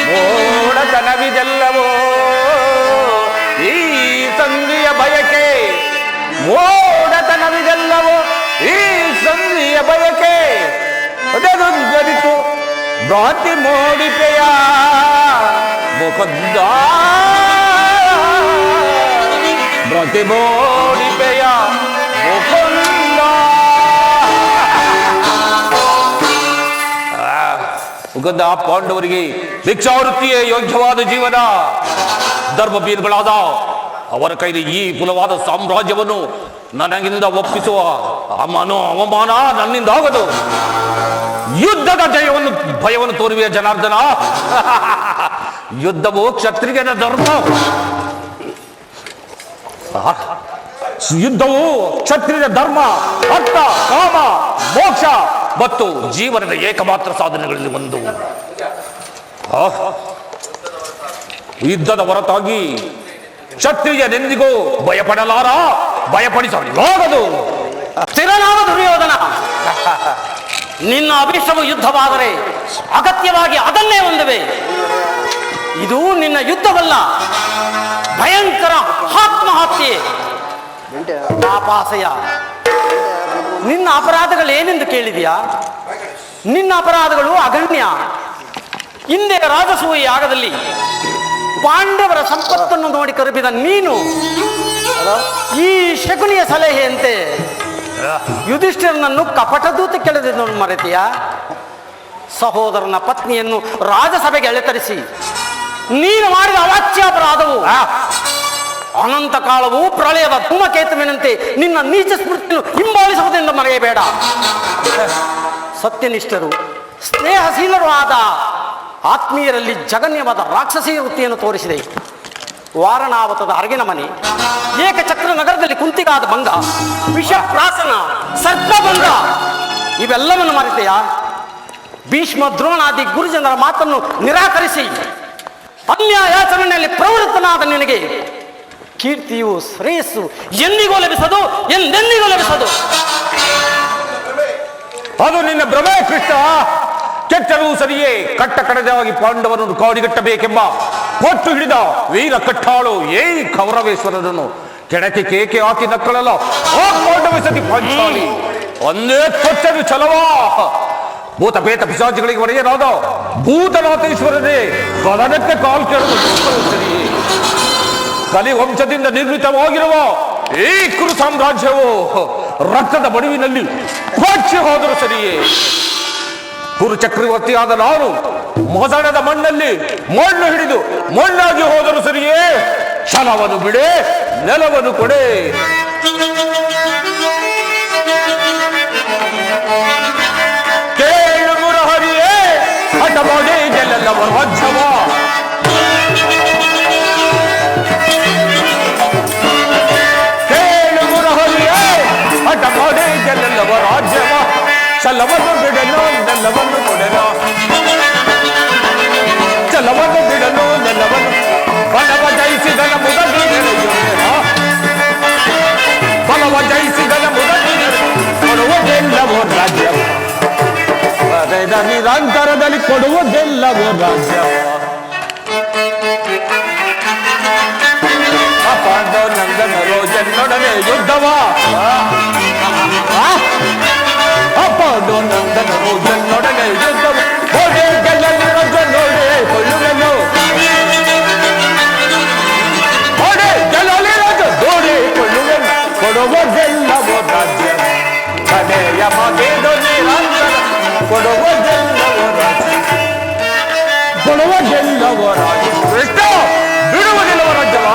ಮೋಡತನವಿದೆಲ್ಲವೋ ಈ ಸಂಧಿಯ ಬಯಕೆ, ಮೋಡತನವಿದೆಲ್ಲವೋ ಈ ಸಂಧಿಯ ಬಯಕೆ. ಅದರಿತು ಭ್ರಾಂತಿ ಮೋಡಿಪೆಯ ಮುಖದ್ದ, ಭ್ರಾಂತಿ ಮೋಡಿಪೆಯ ಅದಕ್ಕಂದ ಪಾಂಡವರಿಗೆ ಭಿಕ್ಷಾವೃತ್ತಿಯೇ ಯೋಗ್ಯವಾದ ಜೀವನ. ಧರ್ಮವೀರಗಳಾದ ಅವರ ಕೈಲಿ ಈ ಕುಲವಾದ ಸಾಮ್ರಾಜ್ಯವನ್ನು ನನಗಿಂದ ಒಪ್ಪಿಸುವ ಅವಮಾನ ನನ್ನಿಂದ ಆಗದು. ಯುದ್ಧದ ಭಯವನ್ನು ತೋರುವೆಯ ಜನಾರ್ದನ. ಯುದ್ಧವು ಕ್ಷತ್ರಿಯನ ಧರ್ಮ. ಯುದ್ಧವು ಕ್ಷತ್ರಿಯ ಧರ್ಮ, ಅರ್ಥ, ಕಾಮ, ಮೋಕ್ಷ ಮತ್ತು ಜೀವನದ ಏಕಮಾತ್ರ ಸಾಧನೆಗಳಲ್ಲಿ ಒಂದು. ಯುದ್ಧದ ಹೊರತಾಗಿ ಕ್ಷತ್ರಿಯನೆಂದಿಗೂ ಭಯಪಡಲಾರ, ಭಯಪಡಿಸಲಾಗದು.
ಸ್ಥಿರನಾದ ದುರ್ಯೋಧನ, ನಿನ್ನ ಅಭಿಷ್ಟವು ಯುದ್ಧವಾದರೆ ಅಗತ್ಯವಾಗಿ ಅದನ್ನೇ ಹೊಂದುವೆ. ಇದು ನಿನ್ನ ಯುದ್ಧವಲ್ಲ, ಭಯಂಕರ ಆತ್ಮಹತ್ಯೆ. ಪಾಪಾಸಯ, ನಿನ್ನ ಅಪರಾಧಗಳು ಏನೆಂದು ಕೇಳಿದೆಯಾ? ನಿನ್ನ ಅಪರಾಧಗಳು ಅಗಣ್ಯ. ಹಿಂದೆ ರಾಜಸೂಯ ಯಾಗದಲ್ಲಿ ಪಾಂಡವರ ಸಂಪತ್ತನ್ನು ನೋಡಿ ಕರುಬಿದ ನೀನು ಈ ಶಕುನಿಯ ಸಲಹೆಯಂತೆ ಯುಧಿಷ್ಠಿರನನ್ನು ಕಪಟದೂತ ಕೆಳೆದು ಮರೆತಿಯ. ಸಹೋದರನ ಪತ್ನಿಯನ್ನು ರಾಜಸಭೆಗೆ ಎಳೆತರಿಸಿ ನೀನು ಮಾಡಿದ ಅವಾಚ್ಯಾಪರಾಧವು ಅನಂತ ಕಾಲವು ಪ್ರಳಯದ ಧೂಮಕೇತುವಿನಂತೆ ನಿನ್ನ ನೀಚ ಸ್ಮೃತಿಯನ್ನು ಹಿಂಬಾಲಿಸುವುದೆಂದು ಮರೆಯಬೇಡ. ಸತ್ಯನಿಷ್ಠರು, ಸ್ನೇಹಶೀಲರು ಆದ ಆತ್ಮೀಯರಲ್ಲಿ ಜಗನ್ಯವಾದ ರಾಕ್ಷಸೀ ವೃತ್ತಿಯನ್ನು ತೋರಿಸಿದೆ. ವಾರಣಾವತದ ಅರಗಿನ ಮನೆ, ಏಕಚಕ್ರ ನಗರದಲ್ಲಿ ಕುಂತಿಗಾದ ಭಂಗ, ವಿಷಪ್ರಾಸನ, ಸರ್ಪಭಂಗ ಇವೆಲ್ಲವನ್ನು ಮರೆತೆಯ. ಭೀಷ್ಮ ದ್ರೋಣಾದಿ ಗುರುಜನರ ಮಾತನ್ನು ನಿರಾಕರಿಸಿ ಅನ್ಯಾಯಾಚರಣೆಯಲ್ಲಿ ಪ್ರವೃತ್ತನಾದ ನಿನಗೆ ಕೀರ್ತಿಯು ಶ್ರೇಯಸ್ಸು ಎಂದಿಗೂ ಲಭಿಸದು, ಎಂದೆಂದಿಗೂ ಲಭಿಸದು.
ಅದು ನಿನ್ನ ಭ್ರಮೆ ಕೃಷ್ಣ. ಕೆಟ್ಟರೂ ಸರಿಯೇ, ಕಟ್ಟ ಕಡದವಾಗಿ ಪಾಂಡವರನ್ನು ಕಾಡಿಗಟ್ಟಬೇಕೆಂಬ ಕೊಟ್ಟು ಹಿಡಿದ ವೀರ ಕಟ್ಟಾಳು ಕೌರವೇಶ್ವರನನ್ನು ಕೆಳಕ್ಕೆ ಕೇಕೆ ಹಾಕಿ ನಕ್ಕಳಲ್ಲ ಆ ಪಾಂಡವ ಸತಿ ಪಾಂಚಾಲಿ ಒಂದೇ ಕೊಚ್ಚದು ಛಲವಾ. ಭೂತ ಪೇತ ಪಿಶಾಚಿಗಳಿಗೆ ಒಡೆಯರಾದ ಭೂತನಾಥೇಶ್ವರನೇ ಕದನಕ್ಕೆ ಕಾಲು ಕೆಳದು ಸರಿಯೇ. ಕಲಿವಂಶದಿಂದ ನಿರ್ಮಿತವಾಗಿರುವ ಈ ಕುರು ಸಾಮ್ರಾಜ್ಯವು ರಕ್ತದ ಬಡುವಿನಲ್ಲಿ ಕೊಚ್ಚಿ ಹೋದರೂ ಸರಿಯೇ. ಕುರು ಚಕ್ರವರ್ತಿಯಾದ ನಾನು ಮೊಸಳದ ಮಣ್ಣಲ್ಲಿ ಮಣ್ಣು ಹಿಡಿದು ಮಣ್ಣಾಗಿ ಹೋದರೂ ಸರಿಯೇ. ಛಲವನ್ನು ಬಿಡೆ, ನೆಲವನ್ನು ಕೊಡೆ. ಕೇಳು ಮುರಹರಿಯೇ, ಹಠ ಮಾಡಿ ಗೆಲ್ಲವ ರಾಜ್ಯವ. ಕೇಳು ಮುರಹರಿಯೇ, ಹಠ ಮಾಡಿ ಗೆಲ್ಲವ ರಾಜ್ಯವ. ಛಲವನ್ನು ಬಿಡಲು, ನೆಲವನ್ನು ಕೊಡಲು. ಛಲವನ್ನು ಬಿಡಲು, ನೆಲವನ್ನು ಬಲವ ಜಯಿಸಿದನ ಮುದಲಿನ ಬಲವ ಜಯಿಸಿದನ ಮುದಲಿನ ಕೊಡುವುದೆಲ್ಲವೋ ರಾಜ್ಯವ. ನಿರಂತರದಲ್ಲಿ ಕೊಡುವುದೆಲ್ಲವೋ ರಾಜ್ಯವ. ಅಪಾಂಡ ನಂದನರು ಎನ್ನೊಡನೆ ಯುದ್ಧವ. ಅಪಾಂಡು ನಂದನರು ಎನ್ನೊಡನೆ ಯುದ್ಧವ. ಹೋದೆ ಗೆಲ್ಲಲಿರೋ ನೋಡೆ ಕೊಳ್ಳುವೆನು. ಹೋದೆ ಗೆಲ್ಲಲಿರೋ ನೋಡೆ ಕೊಳ್ಳುವೆನು. ಕೊಡುವುದೆಲ್ಲವೋ ರಾಜ್ಯ. ಕಡೆಯ ಮಗೇದು ನಿರಂತರ ಕೊಡುವುದೆಲ್ಲವೋ ರಾಜ್ಯ. ಕೊಡುವುದೆಲ್ಲವೋ ರಾಜ್ಯ. ಎಷ್ಟು ಬಿಡುವುದಿಲ್ಲವೋ ರಾಜ್ಯವ.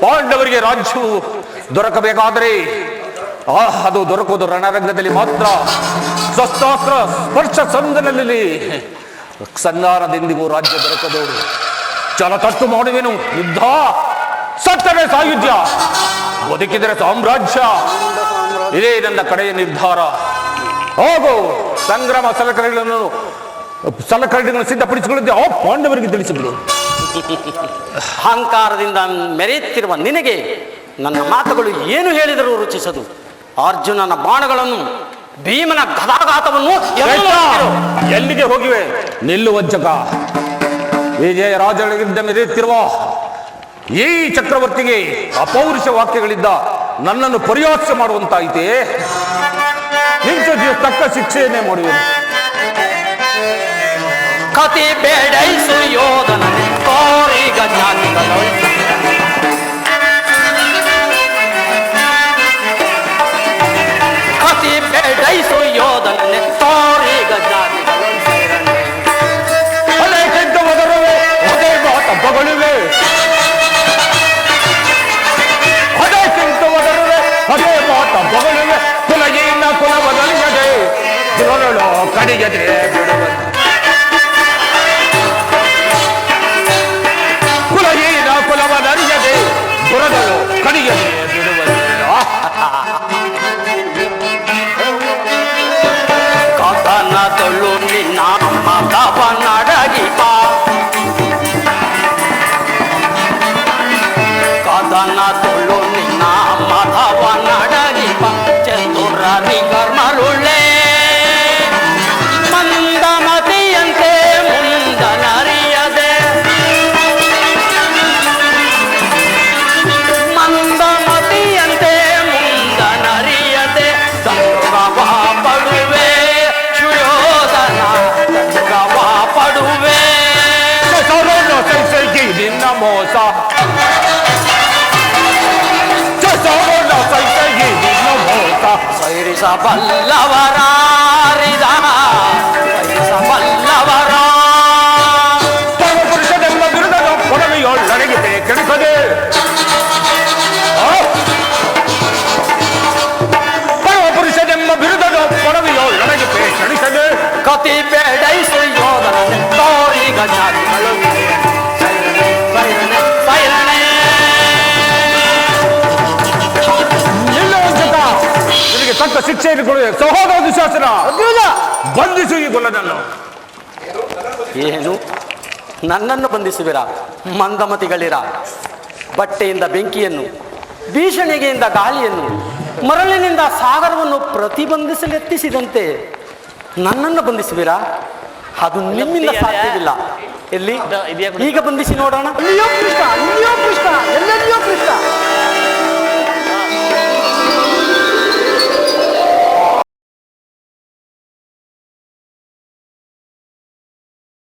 ಪಾಂಡವರಿಗೆ ರಾಜ್ಯವು ದೊರಕಬೇಕಾದರೆ ಅದು ದೊರಕುವುದು ರಣರಂಗದಲ್ಲಿ ಮಾತ್ರ. ಶಸ್ತ್ರಾಸ್ತ್ರ ಸ್ಪರ್ಶ ಸಂದನಲ್ಲಿ ಸಂಧಾನದೆಂದಿಗೂ ರಾಜ್ಯ ದೊರಕದು. ಛಲತಟ್ಟು ಮಾಡುವೆನು ಯುದ್ಧ, ಸತ್ತರೆ ಸಾಯುಧ್ಯ, ಬದುಕಿದರೆ ಸಾಮ್ರಾಜ್ಯ. ಇದೇ ನನ್ನ ಕಡೆಯ ನಿರ್ಧಾರ. ಹೋಗು, ಸಂಗ್ರಾಮ ಸಲಕರಣೆಗಳನ್ನು ಸಿದ್ಧಪಡಿಸಿಕೊಳ್ಳುತ್ತೆ ಆ ಪಾಂಡವರಿಗೆ ತಿಳಿಸಿಬಿಡು.
ಅಹಂಕಾರದಿಂದ ಮೆರೆಯುತ್ತಿರುವ ನಿನಗೆ ನನ್ನ ಮಾತುಗಳು ಏನು ಹೇಳಿದರೂ ರುಚಿಸದು. ಅರ್ಜುನನ ಬಾಣಗಳನ್ನು, ಭೀಮನ ಗದಾಘಾತವನ್ನು
ಎಲ್ಲಿಗೆ ಹೋಗಿವೆ? ನಿಲ್ಲು ವಂಚಕ. ವಿಜಯ ರಾಜನಿಂದ ಮೆರೆಯುತ್ತಿರುವ ಈ ಚಕ್ರವರ್ತಿಗೆ ಅಪೌರುಷ ವಾಕ್ಯಗಳಿಂದ ನನ್ನನ್ನು ಪರಿಹಾಸ್ಯ ಮಾಡುವಂತಾಯಿತೆ. ನಿಂಚು ತಕ್ಕ ಶಿಕ್ಷೆಯನ್ನೇ ಮಾಡುವೆನು.
ಕತಿ ಬೇಡೈಸು ಯೋಧನ ಕೋರಿಗ ಜ್ಞಾನಿಗಳು. ಬೇಡೈಸು ಯೋಧನನ್ನೇ ತೋರಿ ಗಜಾತಿಗಳು ಸೇರನೆ.
ಅದೇ ಕೆದ್ದ ಮೊದಲವೇ ಅದೇ ಮಾತ ಬಗಳುವೆ, ಅದೇ ಕೆಂತ ಮೊದಲವೇ ಅದೇ ಮಾತ ಬಗಳುವೆ. ಕುಲಗೀನ ಕುಲ ಬದಲಿಯದೆ ದುರಳು ಕಡಿಯದೆ ಬಿಡುವ, ಕುಲಗೀನ ಕುಲ ಬದಲಿಯದೆ ದುರಳು ಕಡಿಯದೆ ಬಿಡುವ.
ಕಥನದೊಳು ನಿನ್ನ ಮತವನ್ನಡಗಿಪ, ಕಥನದೊಳು ನಿನ್ನ ಮತವನ್ನಡಗಿಪ. ಚತುರರಿ ಕರ್ಮರುಳೆ ಮಂದಮತಿಯಂತೆ ಮುಂದನರಿಯದೆ, ಮಂದಮತಿಯಂತೆ ಮುಂದನರಿಯದೆ ಗಂಗವ ಪಡುವೆ ಸುಯೋಧನ, ಗಂಗವ ಪಡುವೆ.
ಸೌರವ್ಯ ಸೈಸೈಗೆ ನಿನ್ನ ಮೋಸ, ಸೌರವ್ಯ ಸೈಸೈಗೆ ನಿನ್ನ ಮೋಸ.
ಸೈರಿಸಬಲ್ಲವರಾರಿದ ಸೈರಿಸಬಲ್ಲವರ
ಪರಮಪುರುಷನೆಂಬ ಬಿರುದದ ಪೊಡವೆಯೊಳಗೆ ಕೆಡಿಸದೆ, ಪರಮಪುರುಷನೆಂಬ ಬಿರುದದ ಪೊಡವೆಯೊಳಗೆ ಕೆಡಿಸದೆ.
ಕತಿ ಬೇಡೈಸು ಯೋಧನ ತೋರಿ ಗಜಾತಿಗಳು ಸೈರಣೆ ಸೈರಣೆ ಸೈರಣೆ.
ಎಲ್ಲ ಜಗ ನಿನಗೆ ತಕ್ಕ ಶಿಕ್ಷೆಯನ್ನು ಕೊಡುವೆ. ಸಹೋದರ ದುಶಾಸನ, ಬಂಧಿಸು ಈ ಗೊಲ್ಲನನ್ನು.
ಏನು ನನ್ನನ್ನು ಬಂಧಿಸುವಿರ? ಮಂದಮತಿಗಳಿರ. ಬಟ್ಟೆಯಿಂದ ಬೆಂಕಿಯನ್ನು, ಭೀಷಣಿಗೆಯಿಂದ ಗಾಳಿಯನ್ನು, ಮರಳಿನಿಂದ ಸಾಗರವನ್ನು ಪ್ರತಿಬಂಧಿಸಲು ಯತ್ನಿಸಿದಂತೆ ನನ್ನನ್ನು ಬಂಧಿಸುವಿರಾ? ಅದು ನಿಮ್ಮಿಂದ ಸಾಧ್ಯವಿಲ್ಲ. ಎಲ್ಲಿ ಈಗ ಬಂಧಿಸಿ ನೋಡೋಣ.
ಅಲ್ಲಿಯೋ ಕೃಷ್ಣ, ಅಲ್ಲಿಯೋ ಕೃಷ್ಣ, ಎಲ್ಲೆಲ್ಲಿಯೋ ಕೃಷ್ಣ.